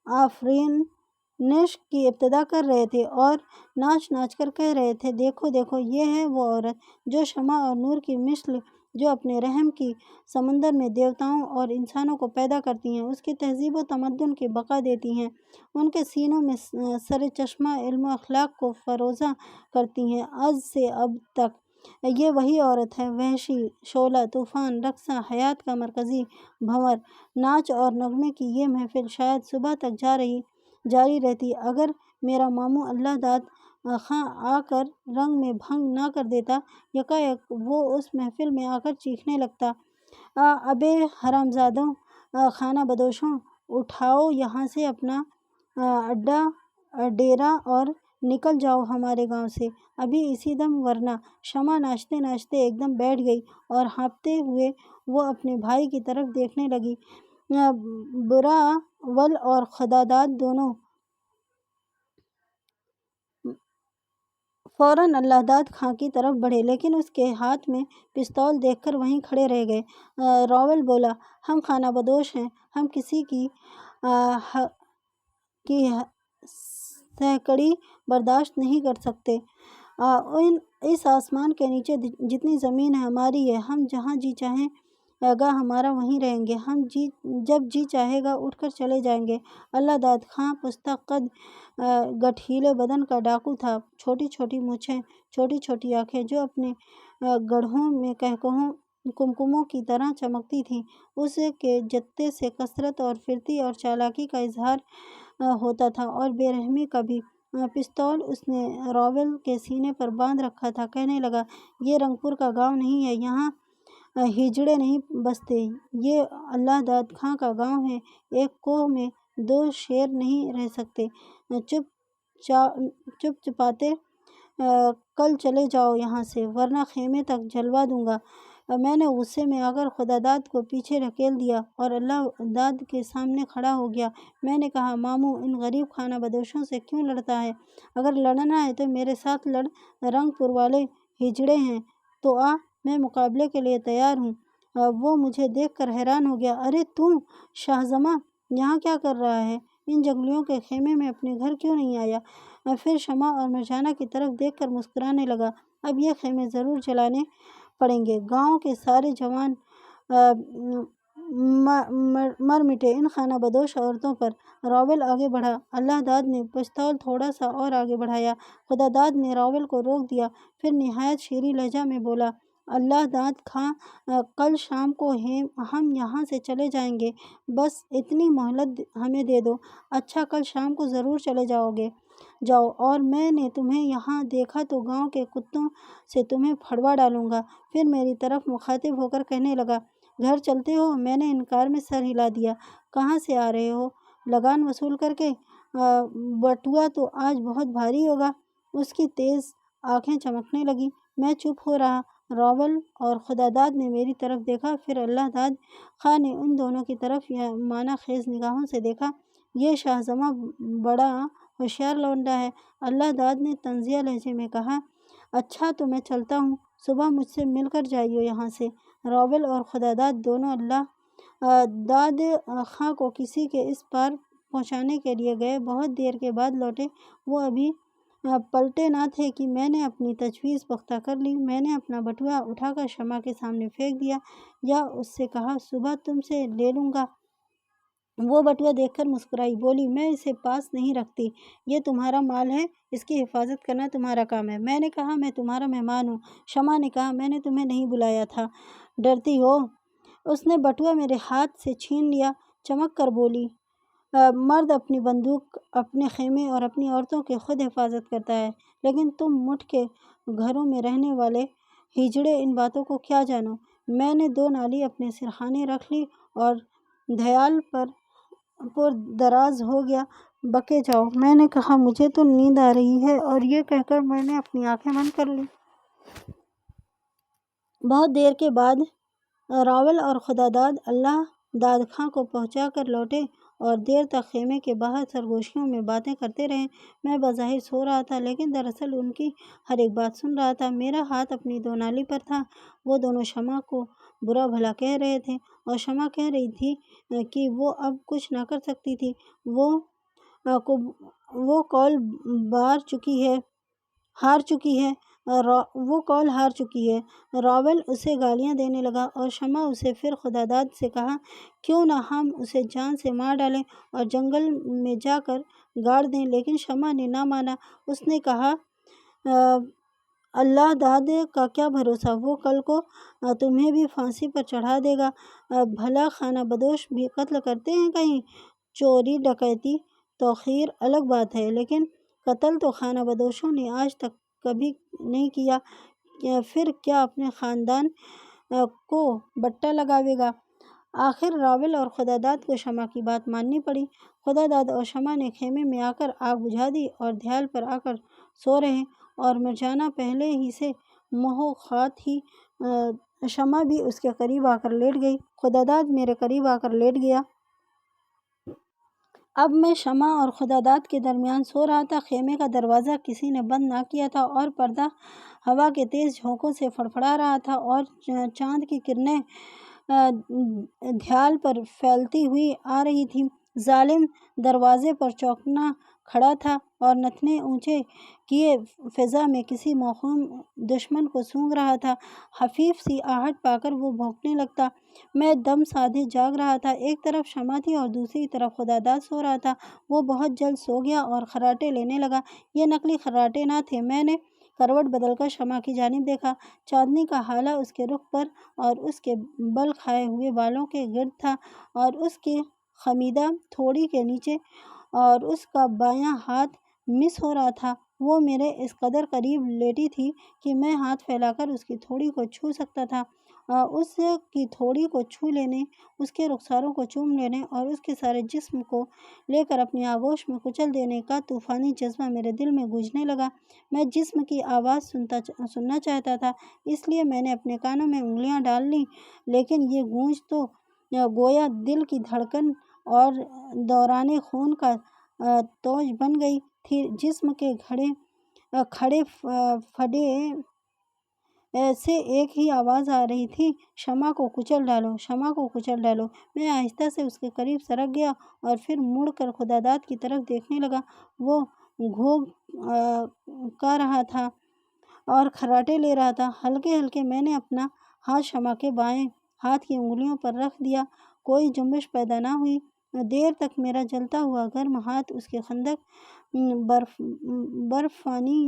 آفرینش کی ابتدا کر رہے تھے اور ناچ ناچ کر کہہ رہے تھے، دیکھو دیکھو، یہ ہے وہ عورت جو شمع اور نور کی مثل، جو اپنے رحم کی سمندر میں دیوتاؤں اور انسانوں کو پیدا کرتی ہیں، اس کی تہذیب و تمدن کی بقا دیتی ہیں، ان کے سینوں میں سر چشمہ علم و اخلاق کو فروزاں کرتی ہیں، از سے اب تک یہ وہی عورت ہے، وحشی، شعلہ، طوفان، رقصہ، حیات کا مرکزی بھنور، ناچ اور نغمے کی یہ محفل شاید صبح تک جاری رہتی اگر میرا ماموں اللہ داد خاں آ کر رنگ میں بھنگ نہ کر دیتا۔ یکایک وہ اس محفل میں آ کر چیخنے لگتا، ابے حرامزادوں، خانہ بدوشوں، اٹھاؤ یہاں سے اپنا اڈا ڈیرا اور نکل جاؤ ہمارے گاؤں سے ابھی اسی دم، ورنہ۔ شمع ناچتے ناچتے ایک دم بیٹھ گئی اور ہانپتے ہوئے وہ اپنے بھائی کی طرف دیکھنے لگی۔ براول اور خداداد دونوں فوراً اللہ داد خاں کی طرف بڑھے، لیکن اس کے ہاتھ میں پستول دیکھ کر وہیں کھڑے رہ گئے۔ راول بولا، ہم خانہ بدوش ہیں، ہم کسی کی سہکڑی برداشت نہیں کر سکتے۔ اس آسمان کے نیچے جتنی زمین ہے ہماری ہے، ہم جہاں جی چاہے گا ہمارا وہیں رہیں گے، ہم جب جی چاہے گا اٹھ کر چلے جائیں گے۔ اللہ داد خاں پستہ قد، گٹھیلے بدن کا ڈاکو تھا، چھوٹی چھوٹی مونچھیں، چھوٹی چھوٹی آنکھیں جو اپنے گڑھوں میں کہکہوں کمکموں کی طرح چمکتی تھیں۔ اس کے جتے سے کثرت اور پھرتی اور چالاکی کا اظہار ہوتا تھا اور بے رحمی کا بھی۔ پستول اس نے راول کے سینے پر باندھ رکھا تھا، کہنے لگا، یہ رنگپور کا گاؤں نہیں ہے، یہاں ہجڑے نہیں بستے، یہ اللہ داد خاں کا گاؤں ہے، ایک کوہ میں دو شیر نہیں رہ سکتے، چپ چپاتے کل چلے جاؤ یہاں سے، ورنہ خیمے تک جلوا دوں گا۔ میں نے غصے میں آ کر خداداد کو پیچھے دھکیل دیا اور اللہ داد کے سامنے کھڑا ہو گیا۔ میں نے کہا، ماموں، ان غریب خانہ بدوشوں سے کیوں لڑتا ہے؟ اگر لڑنا ہے تو میرے ساتھ لڑ، رنگ پور والے ہجڑے ہیں تو آ، میں مقابلے کے لیے تیار ہوں۔ وہ مجھے دیکھ کر حیران ہو گیا، ارے تو شاہزماں یہاں کیا کر رہا ہے؟ ان جنگلیوں کے خیمے میں اپنے گھر کیوں نہیں آیا؟ پھر شمع اور مرجانہ کی طرف دیکھ کر مسکرانے لگا، اب یہ خیمے ضرور جلانے پڑیں گے، گاؤں کے سارے جوان مر مٹے ان خانہ بدوش عورتوں پر۔ راول آگے بڑھا، اللہ داد نے پستول تھوڑا سا اور آگے بڑھایا۔ خداداد نے راول کو روک دیا، پھر نہایت شیریں لہجہ میں بولا، اللہ داد خاں، کل شام کو ہم یہاں سے چلے جائیں گے، بس اتنی مہلت ہمیں دے دو۔ اچھا، کل شام کو ضرور چلے جاؤ، اور میں نے تمہیں یہاں دیکھا تو گاؤں کے کتوں سے تمہیں پھڑوا ڈالوں گا۔ پھر میری طرف مخاطب ہو کر کہنے لگا، گھر چلتے ہو؟ میں نے انکار میں سر ہلا دیا۔ کہاں سے آ رہے ہو؟ لگان وصول کر کے؟ بٹوا تو آج بہت بھاری ہوگا۔ اس کی تیز آنکھیں چمکنے لگیں۔ میں چپ ہو رہا۔ راول اور خداداد نے میری طرف دیکھا، پھر اللہ داد خاں نے ان دونوں کی طرف معنی خیز نگاہوں سے دیکھا۔ یہ شاہزماں بڑا ہوشیار لونڈا ہے، اللہ داد نے طنزیہ لہجے میں کہا۔ اچھا تو میں چلتا ہوں، صبح مجھ سے مل کر جائیو یہاں سے۔ راول اور خداداد دونوں اللہ داد خاں کو کسی کے اس پار پہنچانے کے لیے گئے، بہت دیر کے بعد لوٹے۔ وہ ابھی پلٹے نہ تھے کہ میں نے اپنی تجویز پختہ کر لی۔ میں نے اپنا بٹوا اٹھا کر شمع کے سامنے پھینک دیا، یا اس سے کہا، صبح تم سے لے لوں گا۔ وہ بٹوا دیکھ کر مسکرائی، بولی، میں اسے پاس نہیں رکھتی، یہ تمہارا مال ہے، اس کی حفاظت کرنا تمہارا کام ہے۔ میں نے کہا، میں تمہارا مہمان ہوں۔ شمع نے کہا، میں نے تمہیں نہیں بلایا تھا، ڈرتی ہو؟ اس نے بٹوا میرے ہاتھ سے چھین لیا، چمک کر بولی، مرد اپنی بندوق، اپنے خیمے اور اپنی عورتوں کی خود حفاظت کرتا ہے، لیکن تم مٹھ کے گھروں میں رہنے والے ہجڑے ان باتوں کو کیا جانو؟ میں نے دو نالی اپنے سرخانے رکھ لی اور دھیال پر دراز ہو گیا، بکے جاؤ۔ میں نے کہا، مجھے تو نیند آ رہی ہے، اور یہ کہہ کر میں نے اپنی آنکھیں بند کر لیں۔ بہت دیر کے بعد راول اور خداداد اللہ داد خاں کو پہنچا کر لوٹے اور دیر تک خیمے کے باہر سرگوشیوں میں باتیں کرتے رہے۔ میں بظاہر سو رہا تھا، لیکن دراصل ان کی ہر ایک بات سن رہا تھا۔ میرا ہاتھ اپنی دو نالی پر تھا۔ وہ دونوں شمع کو برا بھلا کہہ رہے تھے، اور شمع کہہ رہی تھی کہ وہ اب کچھ نہ کر سکتی تھی، وہ قول ہار چکی ہے۔ راول اسے گالیاں دینے لگا اور شمع اسے پھر خداداد سے کہا، کیوں نہ ہم اسے جان سے مار ڈالیں اور جنگل میں جا کر گاڑ دیں، لیکن شمع نے نہ مانا۔ اس نے کہا، اللہ داد کا کیا بھروسہ، وہ کل کو تمہیں بھی پھانسی پر چڑھا دے گا۔ بھلا خانہ بدوش بھی قتل کرتے ہیں کہیں؟ چوری ڈکیتی توخیر الگ بات ہے، لیکن قتل تو خانہ بدوشوں نے آج تک کبھی نہیں کیا۔ پھر کیا اپنے خاندان کو بٹا لگاوے گا؟ آخر راول اور خدا داد کو شمع کی بات ماننی پڑی۔ خدا داد اور شمع نے خیمے میں آ کر آگ بجھا دی اور دھیال پر آ کر سو رہے، اور مرجانا پہلے ہی سے محو تھی۔ شمع بھی اس کے قریب آ کر لیٹ گئی، خدا داد میرے قریب آ کر لیٹ گیا۔ اب میں شمع اور خدا داد کے درمیان سو رہا تھا۔ خیمے کا دروازہ کسی نے بند نہ کیا تھا اور پردہ ہوا کے تیز جھونکوں سے فڑفڑا رہا تھا، اور چاند کی کرنیں دھیال پر پھیلتی ہوئی آ رہی تھیں۔ ظالم دروازے پر چوکنا کھڑا تھا اور نتنے اونچے کیے فضا میں کسی موہوم دشمن کو سونگھ رہا تھا۔ خفیف سی آہٹ پا کر وہ بھونکنے لگتا۔ میں دم سادھے جاگ رہا تھا۔ ایک طرف شمع تھی اور دوسری طرف خدا داد سو رہا تھا۔ وہ بہت جلد سو گیا اور خراٹے لینے لگا۔ یہ نقلی خراٹے نہ تھے۔ میں نے کروٹ بدل کر شمع کی جانب دیکھا۔ چاندنی کا ہالہ اس کے رخ پر اور اس کے بل کھائے ہوئے بالوں کے گرد تھا، اور اس کی خمیدہ تھوڑی کے نیچے اور اس کا بایاں ہاتھ مس ہو رہا تھا۔ وہ میرے اس قدر قریب لیٹی تھی کہ میں ہاتھ پھیلا کر اس کی تھوڑی کو چھو سکتا تھا۔ اس کی تھوڑی کو چھو لینے، اس کے رخساروں کو چوم لینے اور اس کے سارے جسم کو لے کر اپنی آغوش میں کچل دینے کا طوفانی جذبہ میرے دل میں گونجنے لگا۔ میں جسم کی آواز سننا چاہتا تھا، اس لیے میں نے اپنے کانوں میں انگلیاں ڈال لیں، لیکن یہ گونج تو گویا دل کی دھڑکن اور دوران خون کا توج بن گئی تھی۔ جسم کے کھڑے پھڑے سے ایک ہی آواز آ رہی تھی، شمع کو کچل ڈالو، شمع کو کچل ڈالو۔ میں آہستہ سے اس کے قریب سرک گیا اور پھر مڑ کر خدا داد کی طرف دیکھنے لگا۔ وہ گھوگ کا رہا تھا اور خراٹے لے رہا تھا۔ ہلکے ہلکے میں نے اپنا ہاتھ شمع کے بائیں ہاتھ کی انگلیوں پر رکھ دیا۔ کوئی جنبش پیدا نہ ہوئی۔ دیر تک میرا جلتا ہوا گرم ہاتھ اس کے خنک برفانی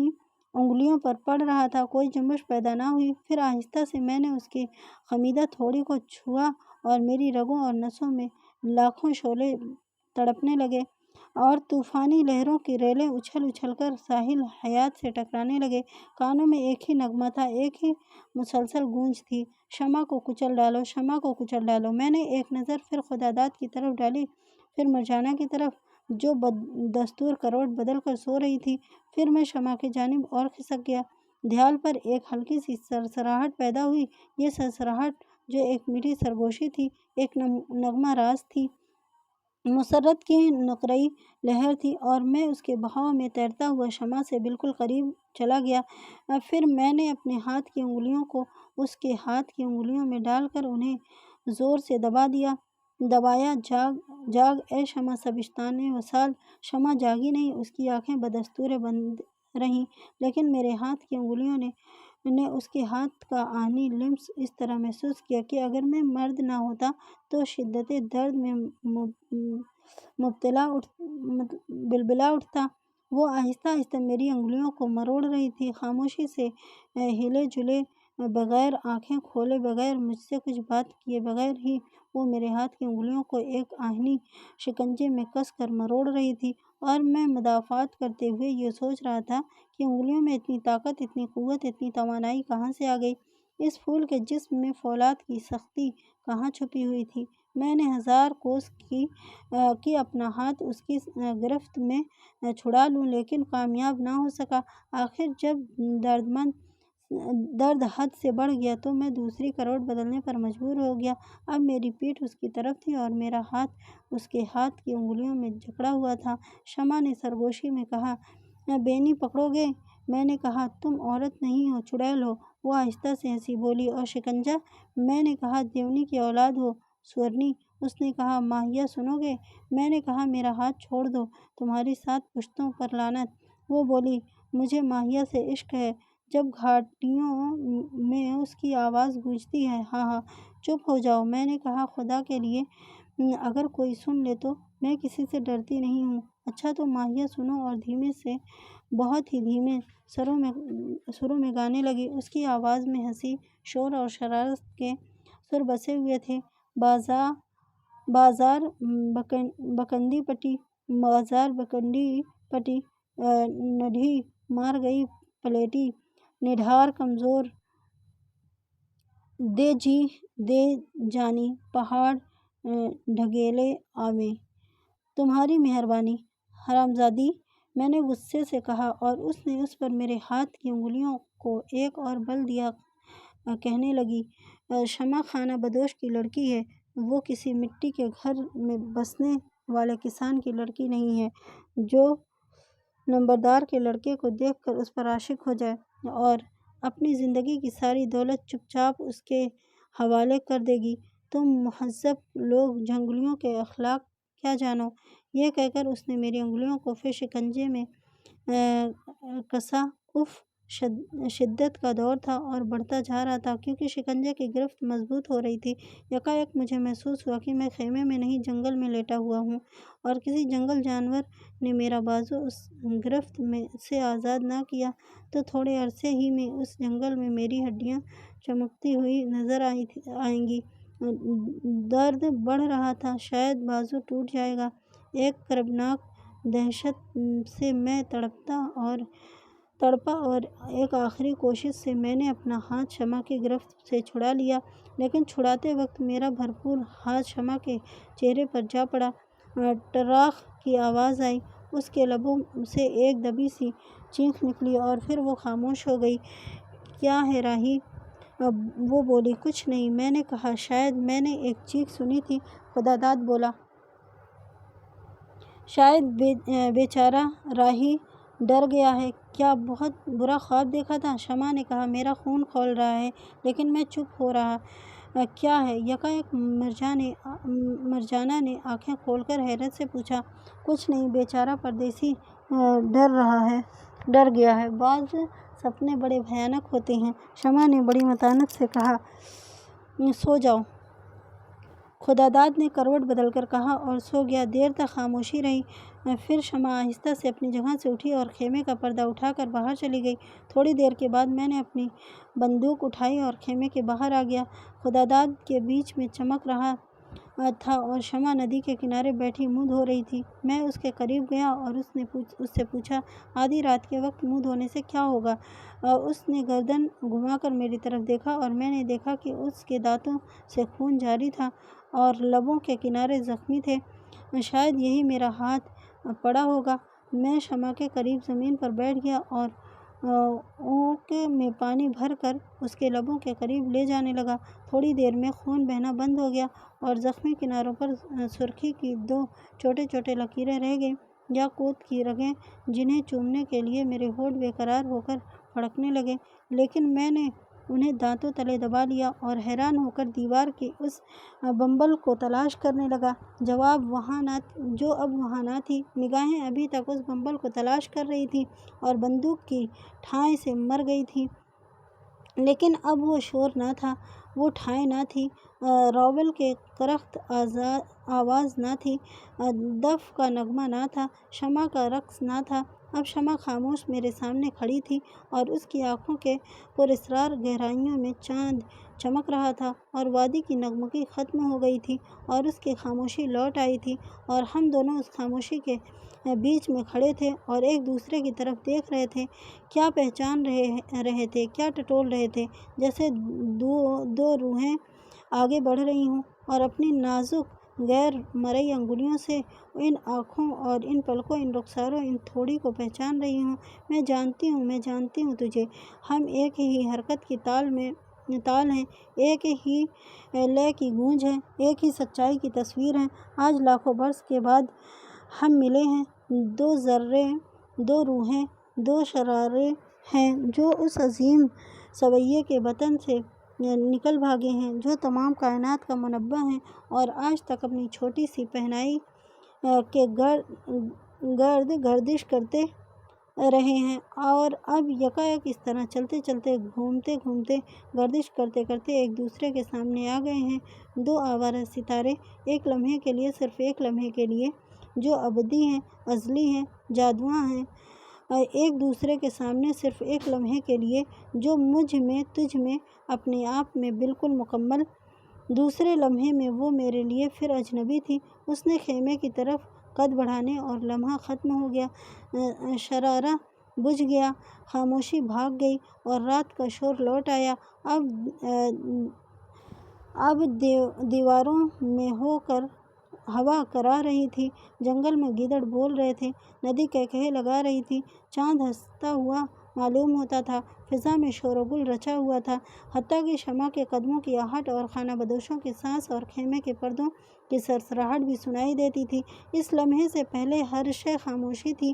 انگلیوں پر پڑ رہا تھا۔ کوئی جنبش پیدا نہ ہوئی۔ پھر آہستہ سے میں نے اس کی خمیدہ تھوڑی کو چھوا اور میری رگوں اور نسوں میں لاکھوں شعلے تڑپنے لگے اور طوفانی لہروں کی ریلیں اچھل اچھل کر ساحل حیات سے ٹکرانے لگے۔ کانوں میں ایک ہی نغمہ تھا، ایک ہی مسلسل گونج تھی، شمع کو کچل ڈالو، شمع کو کچل ڈالو۔ میں نے ایک نظر پھر خدا داد کی طرف ڈالی، پھر مرجانا کی طرف جو بدستور کروٹ بدل کر سو رہی تھی۔ پھر میں شمع کی جانب اور کھسک گیا۔ دھیال پر ایک ہلکی سی سرسراہٹ پیدا ہوئی۔ یہ سرسراہٹ جو ایک میٹھی سرگوشی تھی، ایک نغمہ راز تھی، مسرت کی نقرئی لہر تھی، اور میں اس کے بہاؤ میں تیرتا ہوا شمع سے بالکل قریب چلا گیا۔ پھر میں نے اپنے ہاتھ کی انگلیوں کو اس کے ہاتھ کی انگلیوں میں ڈال کر انہیں زور سے دبایا۔ جاگ جاگ اے شمع سبزستان وصال۔ شمع جاگی نہیں، اس کی آنکھیں بدستور بند رہیں، لیکن میرے ہاتھ کی انگلیوں نے اس کے ہاتھ کا آہنی لمس اس طرح محسوس کیا کہ اگر میں مرد نہ ہوتا تو شدت درد میں بلبلا اٹھتا۔ وہ آہستہ آہستہ میری انگلیوں کو مروڑ رہی تھی، خاموشی سے ہلے جلے بغیر، آنکھیں کھولے بغیر، مجھ سے کچھ بات کیے بغیر ہی وہ میرے ہاتھ کی انگلیوں کو ایک آہنی شکنجے میں کس کر مروڑ رہی تھی، اور میں مدافعت کرتے ہوئے یہ سوچ رہا تھا کہ انگلیوں میں اتنی طاقت، اتنی قوت، اتنی توانائی کہاں سے آ گئی؟ اس پھول کے جسم میں فولاد کی سختی کہاں چھپی ہوئی تھی؟ میں نے ہزار کوس کی اپنا ہاتھ اس کی گرفت میں چھڑا لوں، لیکن کامیاب نہ ہو سکا۔ آخر جب درد حد سے بڑھ گیا تو میں دوسری کروٹ بدلنے پر مجبور ہو گیا۔ اب میری پیٹھ اس کی طرف تھی اور میرا ہاتھ اس کے ہاتھ کی انگلیوں میں جکڑا ہوا تھا۔ شمع نے سرگوشی میں کہا، بینی پکڑو گے؟ میں نے کہا، تم عورت نہیں ہو، چڑیل ہو۔ وہ آہستہ سے ہنسی، بولی، اور شکنجہ؟ میں نے کہا، دیونی کی اولاد ہو، سورنی۔ اس نے کہا، ماہیہ سنو گے؟ میں نے کہا، میرا ہاتھ چھوڑ دو، تمہاری 7 پشتوں پر لعنت۔ وہ بولی، مجھے ماہیہ سے عشق ہے۔ جب گھاٹیوں میں اس کی آواز گونجتی ہے، ہاں ہاں۔ چپ ہو جاؤ، میں نے کہا، خدا کے لیے اگر کوئی سن لے تو؟ میں کسی سے ڈرتی نہیں ہوں، اچھا تو ماہیہ سنو، اور دھیمے سے، بہت ہی دھیمے سروں میں گانے لگی۔ اس کی آواز میں ہنسی، شور اور شرارت کے سر بسے ہوئے تھے۔ بازار بکندی پٹی، نڈھی مار گئی پلیٹی، نڈھار کمزور دے جانی، پہاڑ ڈھکیلے آویں، تمہاری مہربانی حرامزادی، میں نے غصے سے کہا، اور اس نے اس پر میرے ہاتھ کی انگلیوں کو ایک اور بل دیا۔ کہنے لگی، شمع خانہ بدوش کی لڑکی ہے، وہ کسی مٹی کے گھر میں بسنے والے کسان کی لڑکی نہیں ہے جو نمبردار کے لڑکے کو دیکھ کر اس پر عاشق ہو جائے اور اپنی زندگی کی ساری دولت چپ چاپ اس کے حوالے کر دے گی۔ تم مہذب لوگ جنگلیوں کے اخلاق کیا جانو؟ یہ کہہ کر اس نے میری انگلیوں کو پھر شکنجے میں کسا۔ اف، شدت کا دور تھا اور بڑھتا جا رہا تھا کیونکہ شکنجے کی گرفت مضبوط ہو رہی تھی۔ یکایک مجھے محسوس ہوا کہ میں خیمے میں نہیں، جنگل میں لیٹا ہوا ہوں، اور کسی جنگل جانور نے میرا بازو اس گرفت سے آزاد نہ کیا تو تھوڑے عرصے ہی میں اس جنگل میں میری ہڈیاں چمکتی ہوئی نظر آئیں گی۔ درد بڑھ رہا تھا، شاید بازو ٹوٹ جائے گا۔ ایک کربناک دہشت سے میں تڑپا اور ایک آخری کوشش سے میں نے اپنا ہاتھ شمع کی گرفت سے چھڑا لیا، لیکن چھڑاتے وقت میرا بھرپور ہاتھ شمع کے چہرے پر جا پڑا۔ ٹراخ کی آواز آئی، اس کے لبوں سے ایک دبی سی چیخ نکلی اور پھر وہ خاموش ہو گئی۔ کیا ہے راہی؟ وہ بولی۔ کچھ نہیں، میں نے کہا۔ شاید میں نے ایک چیخ سنی تھی، خدا داد بولا۔ شاید بیچارہ راہی ڈر گیا ہے۔ کیا بہت برا خواب دیکھا تھا؟ شمع نے کہا۔ میرا خون کھول رہا ہے لیکن میں چپ ہو رہا۔ کیا ہے؟ یکایک مرجانا نے آنکھیں کھول کر حیرت سے پوچھا۔ کچھ نہیں، بیچارہ پردیسی ڈر گیا ہے۔ بعض سپنے بڑے بھیانک ہوتے ہیں، شمع نے بڑی متانت سے کہا۔ سو جاؤ۔ خدا داد نے کروٹ بدل کر کہا اور سو گیا۔ دیر تک خاموشی رہی، پھر شمع آہستہ سے اپنی جگہ سے اٹھی اور خیمے کا پردہ اٹھا کر باہر چلی گئی۔ تھوڑی دیر کے بعد میں نے اپنی بندوق اٹھائی اور خیمے کے باہر آ گیا۔ خدا داد کے بیچ میں چمک رہا تھا اور شمع ندی کے کنارے بیٹھی منہ دھو رہی تھی۔ میں اس کے قریب گیا اور اس سے پوچھا، آدھی رات کے وقت منہ دھونے سے کیا ہوگا؟ اس نے گردن گھما کر میری طرف دیکھا اور میں نے دیکھا کہ اس کے دانتوں سے خون جاری تھا اور لبوں کے کنارے زخمی تھے۔ شاید یہی میرا ہاتھ پڑا ہوگا۔ میں شمع کے قریب زمین پر بیٹھ گیا اور اونک میں پانی بھر کر اس کے لبوں کے قریب لے جانے لگا۔ تھوڑی دیر میں خون بہنا بند ہو گیا اور زخمی کناروں پر سرخی کی دو چھوٹے چھوٹے لکیریں رہ گئیں، یاقوت کی رگیں جنہیں چومنے کے لیے میرے ہونٹ بے قرار ہو کر پھڑکنے لگے، لیکن میں نے انہیں دانتوں تلے دبا لیا اور حیران ہو کر دیوار کی اس بمبل کو تلاش کرنے لگا جو اب وہاں نہ تھی۔ نگاہیں ابھی تک اس بمبل کو تلاش کر رہی تھیں اور بندوق کی ٹھائیں سے مر گئی تھیں، لیکن اب وہ شور نہ تھا، وہ ٹھائیں نہ تھیں، راول کے کرخت آواز نہ تھی، دف کا نغمہ نہ تھا، شمع کا رقص نہ تھا۔ اب شمع خاموش میرے سامنے کھڑی تھی اور اس کی آنکھوں کے پراسرار گہرائیوں میں چاند چمک رہا تھا، اور وادی کی نغمگی ختم ہو گئی تھی اور اس کی خاموشی لوٹ آئی تھی، اور ہم دونوں اس خاموشی کے بیچ میں کھڑے تھے اور ایک دوسرے کی طرف دیکھ رہے تھے۔ کیا پہچان رہے تھے، کیا ٹٹول رہے تھے، جیسے دو روحیں آگے بڑھ رہی ہوں اور اپنی نازک غیر مرئی انگلیوں سے ان آنکھوں اور ان پلکوں، ان رخساروں، ان تھوڑی کو پہچان رہی ہوں۔ میں جانتی ہوں تجھے، ہم ایک ہی حرکت کی تال ہیں، ایک ہی لے کی گونج ہیں، ایک ہی سچائی کی تصویر ہیں۔ آج لاکھوں برس کے بعد ہم ملے ہیں، دو ذرے، دو روحیں، دو شرارے ہیں جو اس عظیم سویے کے بطن سے نکل بھاگے ہیں جو تمام کائنات کا منبع ہے اور آج تک اپنی چھوٹی سی پہنائی کے گرد گردش کرتے رہے ہیں، اور اب یکایک اس طرح چلتے چلتے، گھومتے گھومتے، گردش کرتے کرتے ایک دوسرے کے سامنے آ گئے ہیں۔ دو آوارہ ستارے، ایک لمحے کے لیے، صرف ایک لمحے کے لیے جو ابدی ہیں، ازلی ہیں، جادواں ہیں، ایک دوسرے کے سامنے صرف ایک لمحے کے لیے، جو مجھ میں، تجھ میں، اپنے آپ میں بالکل مکمل، دوسرے لمحے میں وہ میرے لیے پھر اجنبی تھی۔ اس نے خیمے کی طرف قد بڑھانے اور لمحہ ختم ہو گیا، شرارہ بجھ گیا، خاموشی بھاگ گئی اور رات کا شور لوٹ آیا۔ اب دیواروں میں ہو کر ہوا کرا رہی تھی، جنگل میں گیدڑ بول رہے تھے، ندی قہقہے لگا رہی تھی، چاند ہنستا ہوا معلوم ہوتا تھا، فضا میں شور و گل رچا ہوا تھا، حتیٰ کہ شمع کے قدموں کی آہٹ اور خانہ بدوشوں کی سانس اور خیمے کے پردوں کی سرسراہٹ بھی سنائی دیتی تھی۔ اس لمحے سے پہلے ہر شے خاموشی تھی،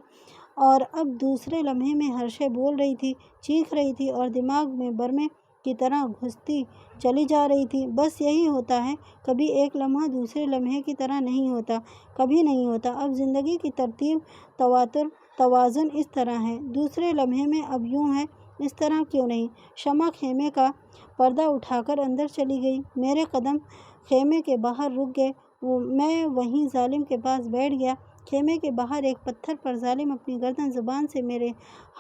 اور اب دوسرے لمحے میں ہر شے بول رہی تھی، چیخ رہی تھی اور دماغ میں برمے کی طرح گھستی چلی جا رہی تھی۔ بس یہی ہوتا ہے، کبھی ایک لمحہ دوسرے لمحے کی طرح نہیں ہوتا، کبھی نہیں ہوتا۔ اب زندگی کی ترتیب، تواتر، توازن اس طرح ہے، دوسرے لمحے میں اب یوں ہے، اس طرح کیوں نہیں؟ شمع خیمے کا پردہ اٹھا کر اندر چلی گئی، میرے قدم خیمے کے باہر رک گئے، میں وہیں ظالم کے پاس بیٹھ گیا۔ خیمے کے باہر ایک پتھر پر ظالم اپنی گردن زبان سے میرے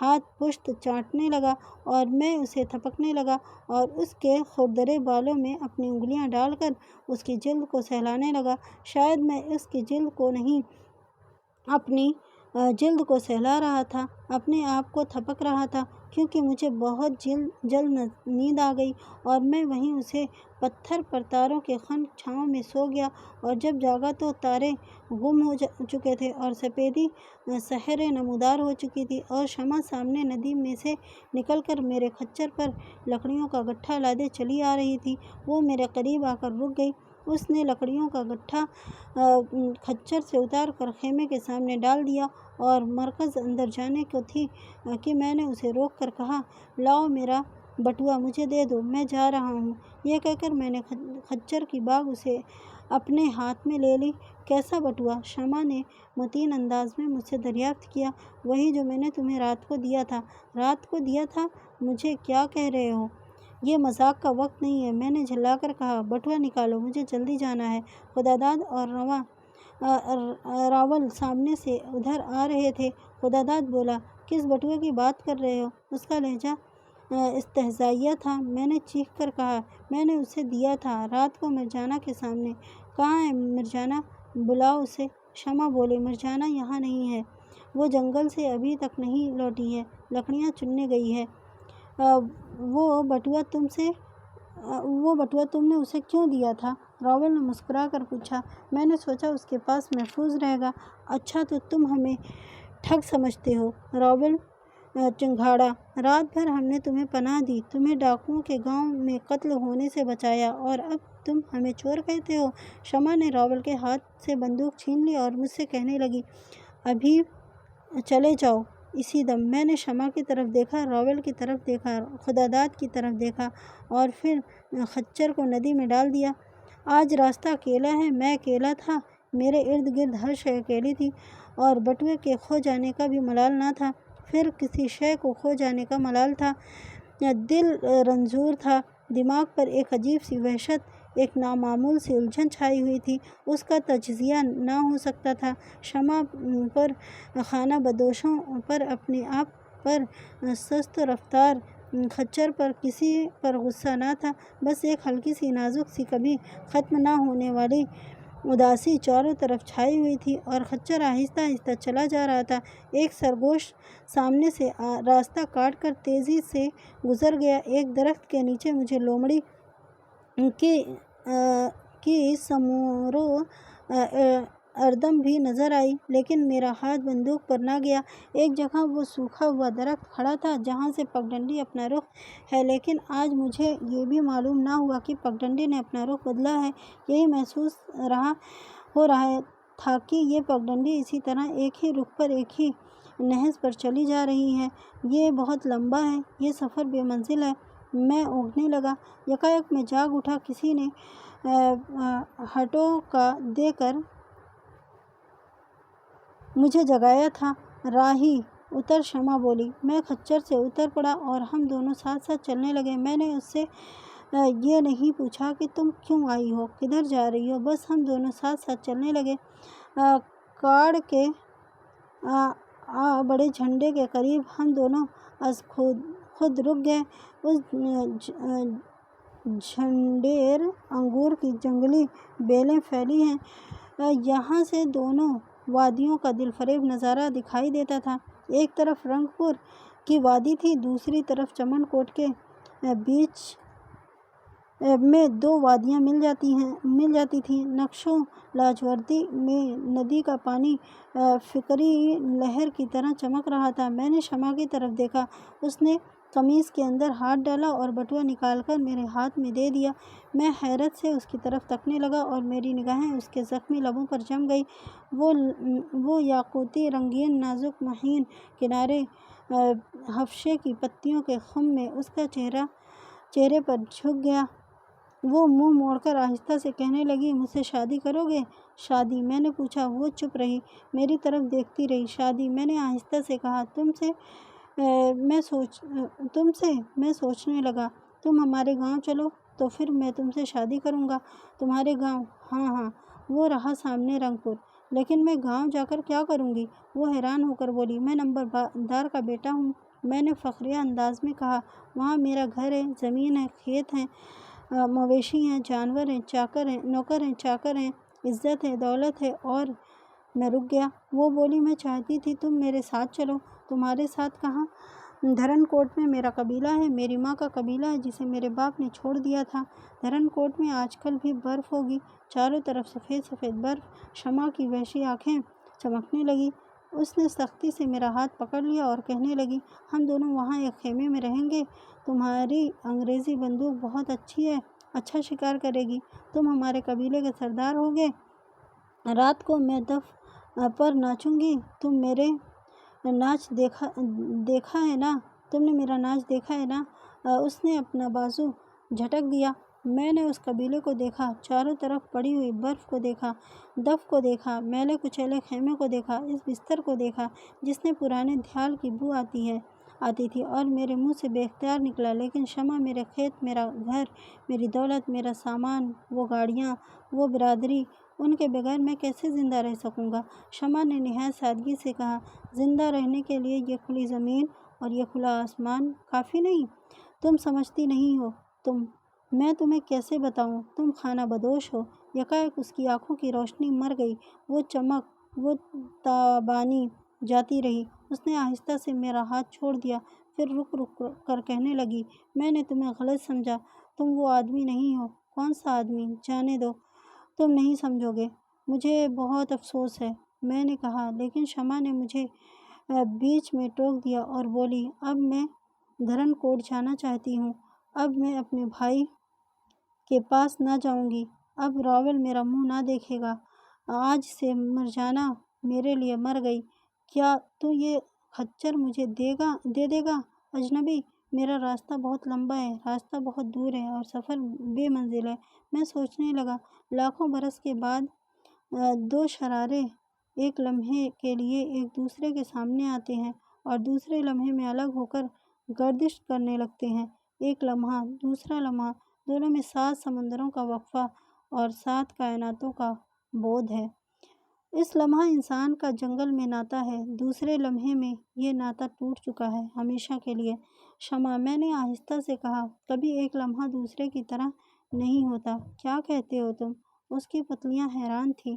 ہاتھ پشت چاٹنے لگا اور میں اسے تھپکنے لگا اور اس کے کھردرے بالوں میں اپنی انگلیاں ڈال کر اس کی جلد کو سہلانے لگا۔ شاید میں اس کی جلد کو نہیں، اپنی جلد کو سہلا رہا تھا، اپنے آپ کو تھپک رہا تھا، کیونکہ مجھے بہت جلد نیند آ گئی اور میں وہیں اسی پتھر پر تاروں کے خم چھاؤں میں سو گیا، اور جب جاگا تو تارے گم ہو چکے تھے اور سپیدی سحر نمودار ہو چکی تھی، اور شمع سامنے ندی میں سے نکل کر میرے کھچر پر لکڑیوں کا گٹھا لادے چلی آ رہی تھی۔ وہ میرے قریب آ کر رک گئی، اس نے لکڑیوں کا گٹھا کھچر سے اتار کر خیمے کے سامنے ڈال دیا اور مرکز اندر جانے کو تھی کہ میں نے اسے روک کر کہا، لاؤ میرا بٹوا مجھے دے دو، میں جا رہا ہوں۔ یہ کہہ کر میں نے کھچر کی باگ اسے اپنے ہاتھ میں لے لی۔ کیسا بٹوا؟ شمع نے متین انداز میں مجھ سے دریافت کیا۔ وہی جو میں نے تمہیں رات کو دیا تھا۔ رات کو دیا تھا؟ مجھے کیا کہہ رہے ہو؟ یہ مذاق کا وقت نہیں ہے، میں نے جھلا کر کہا، بٹوا نکالو، مجھے جلدی جانا ہے۔ خداداد اور راول سامنے سے ادھر آ رہے تھے۔ خداداد بولا، کس بٹوے کی بات کر رہے ہو؟ اس کا لہجہ استہزائیہ تھا۔ میں نے چیخ کر کہا، میں نے اسے دیا تھا رات کو مرجانا کے سامنے۔ کہاں ہے مرجانا؟ بلاؤ اسے۔ شمع بولی، مرجانا یہاں نہیں ہے، وہ جنگل سے ابھی تک نہیں لوٹی ہے، لکڑیاں چننے گئی ہے۔ وہ بٹوا تم نے اسے کیوں دیا تھا؟ راول نے مسکرا کر پوچھا۔ میں نے سوچا اس کے پاس محفوظ رہے گا۔ اچھا تو تم ہمیں ٹھگ سمجھتے ہو؟ راول چنگھاڑا، رات بھر ہم نے تمہیں پناہ دی، تمہیں ڈاکوؤں کے گاؤں میں قتل ہونے سے بچایا، اور اب تم ہمیں چور کہتے ہو؟ شمع نے راول کے ہاتھ سے بندوق چھین لی اور مجھ سے کہنے لگی، ابھی چلے جاؤ اسی دم۔ میں نے شمع کی طرف دیکھا، راول کی طرف دیکھا، خداداد کی طرف دیکھا اور پھر خچر کو ندی میں ڈال دیا۔ آج راستہ اکیلا ہے، میں اکیلا تھا، میرے ارد گرد ہر شے اکیلی تھی، اور بٹوے کے کھو جانے کا بھی ملال نہ تھا، پھر کسی شے کو کھو جانے کا ملال تھا۔ دل رنجور تھا، دماغ پر ایک عجیب سی وحشت، ایک نامعلوم سی الجھن چھائی ہوئی تھی، اس کا تجزیہ نہ ہو سکتا تھا۔ شمع پر، خانہ بدوشوں پر، اپنے آپ پر، سست رفتار خچر پر، کسی پر غصہ نہ تھا، بس ایک ہلکی سی، نازک سی، کبھی ختم نہ ہونے والی اداسی چاروں طرف چھائی ہوئی تھی، اور خچر آہستہ آہستہ چلا جا رہا تھا۔ ایک سرگوش سامنے سے راستہ کاٹ کر تیزی سے گزر گیا، ایک درخت کے نیچے مجھے لومڑی کی سمورو اردم بھی نظر آئی، لیکن میرا ہاتھ بندوق پر نہ گیا۔ ایک جگہ وہ سوکھا ہوا درخت کھڑا تھا جہاں سے پگڈنڈی اپنا رخ ہے، لیکن آج مجھے یہ بھی معلوم نہ ہوا کہ پگڈنڈی نے اپنا رخ بدلا ہے۔ یہی محسوس ہو رہا تھا کہ یہ پگڈنڈی اسی طرح ایک ہی رخ پر، ایک ہی نہج پر چلی جا رہی ہے۔ یہ بہت لمبا ہے، یہ سفر بے منزل ہے۔ میں اونگنے لگا، یکایک میں جاگ اٹھا، کسی نے ہٹوکا دے کر مجھے جگایا تھا۔ راہی اتر، شمع بولی۔ میں کھچر سے اتر پڑا اور ہم دونوں ساتھ ساتھ چلنے لگے۔ میں نے اس سے یہ نہیں پوچھا کہ تم کیوں آئی ہو، کدھر جا رہی ہو، بس ہم دونوں ساتھ ساتھ چلنے لگے۔ کاڑ کے بڑے جھنڈے کے قریب ہم دونوں از خود رک گئے۔ اس جھنڈیر انگور کی جنگلی بیلیں پھیلی ہیں۔ یہاں سے دونوں وادیوں کا دلفریب نظارہ دکھائی دیتا تھا۔ ایک طرف رنگ پور کی وادی تھی، دوسری طرف چمن کوٹ کے بیچ میں دو وادیاں مل جاتی تھیں۔ نقش و لاجوردی میں ندی کا پانی فکری لہر کی طرح چمک رہا تھا۔ میں نے شمع کی طرف دیکھا۔ اس نے قمیص کے اندر ہاتھ ڈالا اور بٹوا نکال کر میرے ہاتھ میں دے دیا۔ میں حیرت سے اس کی طرف تکنے لگا اور میری نگاہیں اس کے زخمی لبوں پر جم گئیں۔ وہ یاقوتی رنگین نازک مہین کنارے حفشے کی پتیوں کے خم میں اس کا چہرے پر جھک گیا۔ وہ منہ موڑ کر آہستہ سے کہنے لگی، مجھ سے شادی کرو گے؟ شادی؟ میں نے پوچھا۔ وہ چپ رہی، میری طرف دیکھتی رہی۔ شادی؟ میں نے آہستہ سے کہا۔ تم سے میں سوچنے لگا۔ تم ہمارے گاؤں چلو تو پھر میں تم سے شادی کروں گا۔ تمہارے گاؤں؟ ہاں۔ وہ رہا سامنے رنگ پور۔ لیکن میں گاؤں جا کر کیا کروں گی؟ وہ حیران ہو کر بولی، میں نمبردار کا بیٹا ہوں۔ میں نے فخریہ انداز میں کہا، وہاں میرا گھر ہے، زمین ہے، کھیت ہیں، مویشی ہیں، جانور ہیں، نوکر ہیں، چاکر ہیں، عزت ہے، دولت ہے۔ اور میں رک گیا۔ وہ بولی، میں چاہتی تھی تم میرے ساتھ چلو۔ تمہارے ساتھ کہاں؟ دھرن کوٹ میں میرا قبیلہ ہے، میری ماں کا قبیلہ ہے جسے میرے باپ نے چھوڑ دیا تھا۔ دھرن کوٹ میں آج کل بھی برف ہوگی، چاروں طرف سفید سفید برف۔ شمع کی وحشی آنکھیں چمکنے لگیں۔ اس نے سختی سے میرا ہاتھ پکڑ لیا اور کہنے لگی، ہم دونوں وہاں ایک خیمے میں رہیں گے۔ تمہاری انگریزی بندوق بہت اچھی ہے، اچھا شکار کرے گی۔ تم ہمارے قبیلے کے سردار ہوگے۔ رات کو میں دف پر ناچوں گی۔ تم میرے ناچ دیکھا ہے نا؟ تم نے میرا ناچ دیکھا ہے نا؟ اس نے اپنا بازو جھٹک دیا۔ میں نے اس قبیلے کو دیکھا، چاروں طرف پڑی ہوئی برف کو دیکھا، دف کو دیکھا، میلے کچیلے خیمے کو دیکھا، اس بستر کو دیکھا جس میں پرانے دھیال کی بو آتی تھی اور میرے منہ سے بے اختیار نکلا۔ لیکن شمع، میرے کھیت، میرا گھر، میری دولت، میرا سامان، وہ گاڑیاں، وہ برادری، ان کے بغیر میں کیسے زندہ رہ سکوں گا؟ شمع نے نہایت سادگی سے کہا، زندہ رہنے کے لیے یہ کھلی زمین اور یہ کھلا آسمان کافی نہیں؟ تم سمجھتی نہیں ہو۔ میں تمہیں کیسے بتاؤں؟ تم خانہ بدوش ہو۔ یکایک اس کی آنکھوں کی روشنی مر گئی، وہ چمک، وہ تابانی جاتی رہی۔ اس نے آہستہ سے میرا ہاتھ چھوڑ دیا، پھر رک کر کہنے لگی، میں نے تمہیں غلط سمجھا، تم وہ آدمی نہیں ہو۔ کون سا آدمی؟ جانے دو، تم نہیں سمجھو گے۔ مجھے بہت افسوس ہے، میں نے کہا۔ لیکن شمع نے مجھے بیچ میں ٹوک دیا اور بولی، اب میں دھرن کوٹ جانا چاہتی ہوں۔ اب میں اپنے بھائی کے پاس نہ جاؤں گی۔ اب راول میرا منہ نہ دیکھے گا۔ آج سے مرجانا میرے لیے مر گئی۔ کیا تو یہ خچر مجھے دے دے گا؟ اجنبی، میرا راستہ بہت لمبا ہے، راستہ بہت دور ہے اور سفر بے منزل ہے۔ میں سوچنے لگا، لاکھوں برس کے بعد دو شرارے ایک لمحے کے لیے ایک دوسرے کے سامنے آتے ہیں اور دوسرے لمحے میں الگ ہو کر گردش کرنے لگتے ہیں۔ ایک لمحہ، دوسرا لمحہ، دونوں میں 7 سمندروں کا وقفہ اور 7 کائناتوں کا بعد ہے۔ اس لمحہ انسان کا جنگل میں ناطہ ہے، دوسرے لمحے میں یہ ناطہ ٹوٹ چکا ہے، ہمیشہ کے لیے۔ شمع، میں نے آہستہ سے کہا، کبھی ایک لمحہ دوسرے کی طرح نہیں ہوتا۔ کیا کہتے ہو تم؟ اس کی پتلیاں حیران تھیں۔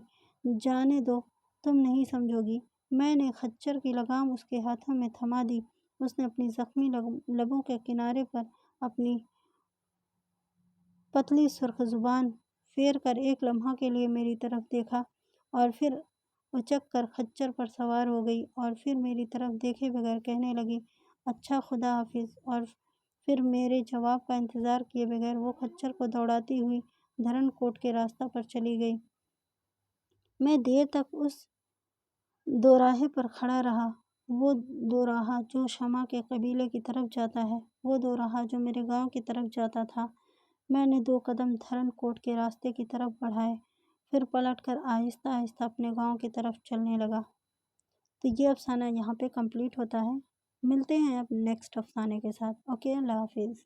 جانے دو، تم نہیں سمجھو گی۔ میں نے خچر کی لگام اس کے ہاتھوں میں تھما دی۔ اس نے اپنی زخمی لبوں کے کنارے پر اپنی پتلی سرخ زبان پھیر کر ایک لمحہ کے لیے میری طرف دیکھا اور پھر اچک کر خچر پر سوار ہو گئی اور پھر میری طرف دیکھے بغیر کہنے لگی، اچھا، خدا حافظ۔ اور پھر میرے جواب کا انتظار کیے بغیر وہ خچر کو دوڑاتی ہوئی دھرن کوٹ کے راستہ پر چلی گئی۔ میں دیر تک اس دوراہے پر کھڑا رہا، وہ دوراہا جو شمع کے قبیلے کی طرف جاتا ہے، وہ دوراہا جو میرے گاؤں کی طرف جاتا تھا۔ میں نے 2 قدم دھرن کوٹ کے راستے کی طرف بڑھائے، پھر پلٹ کر آہستہ آہستہ اپنے گاؤں کی طرف چلنے لگا۔ تو یہ افسانہ یہاں پہ کمپلیٹ ہوتا ہے۔ ملتے ہیں اب نیکسٹ افسانے کے ساتھ۔ اوکے، اللہ حافظ۔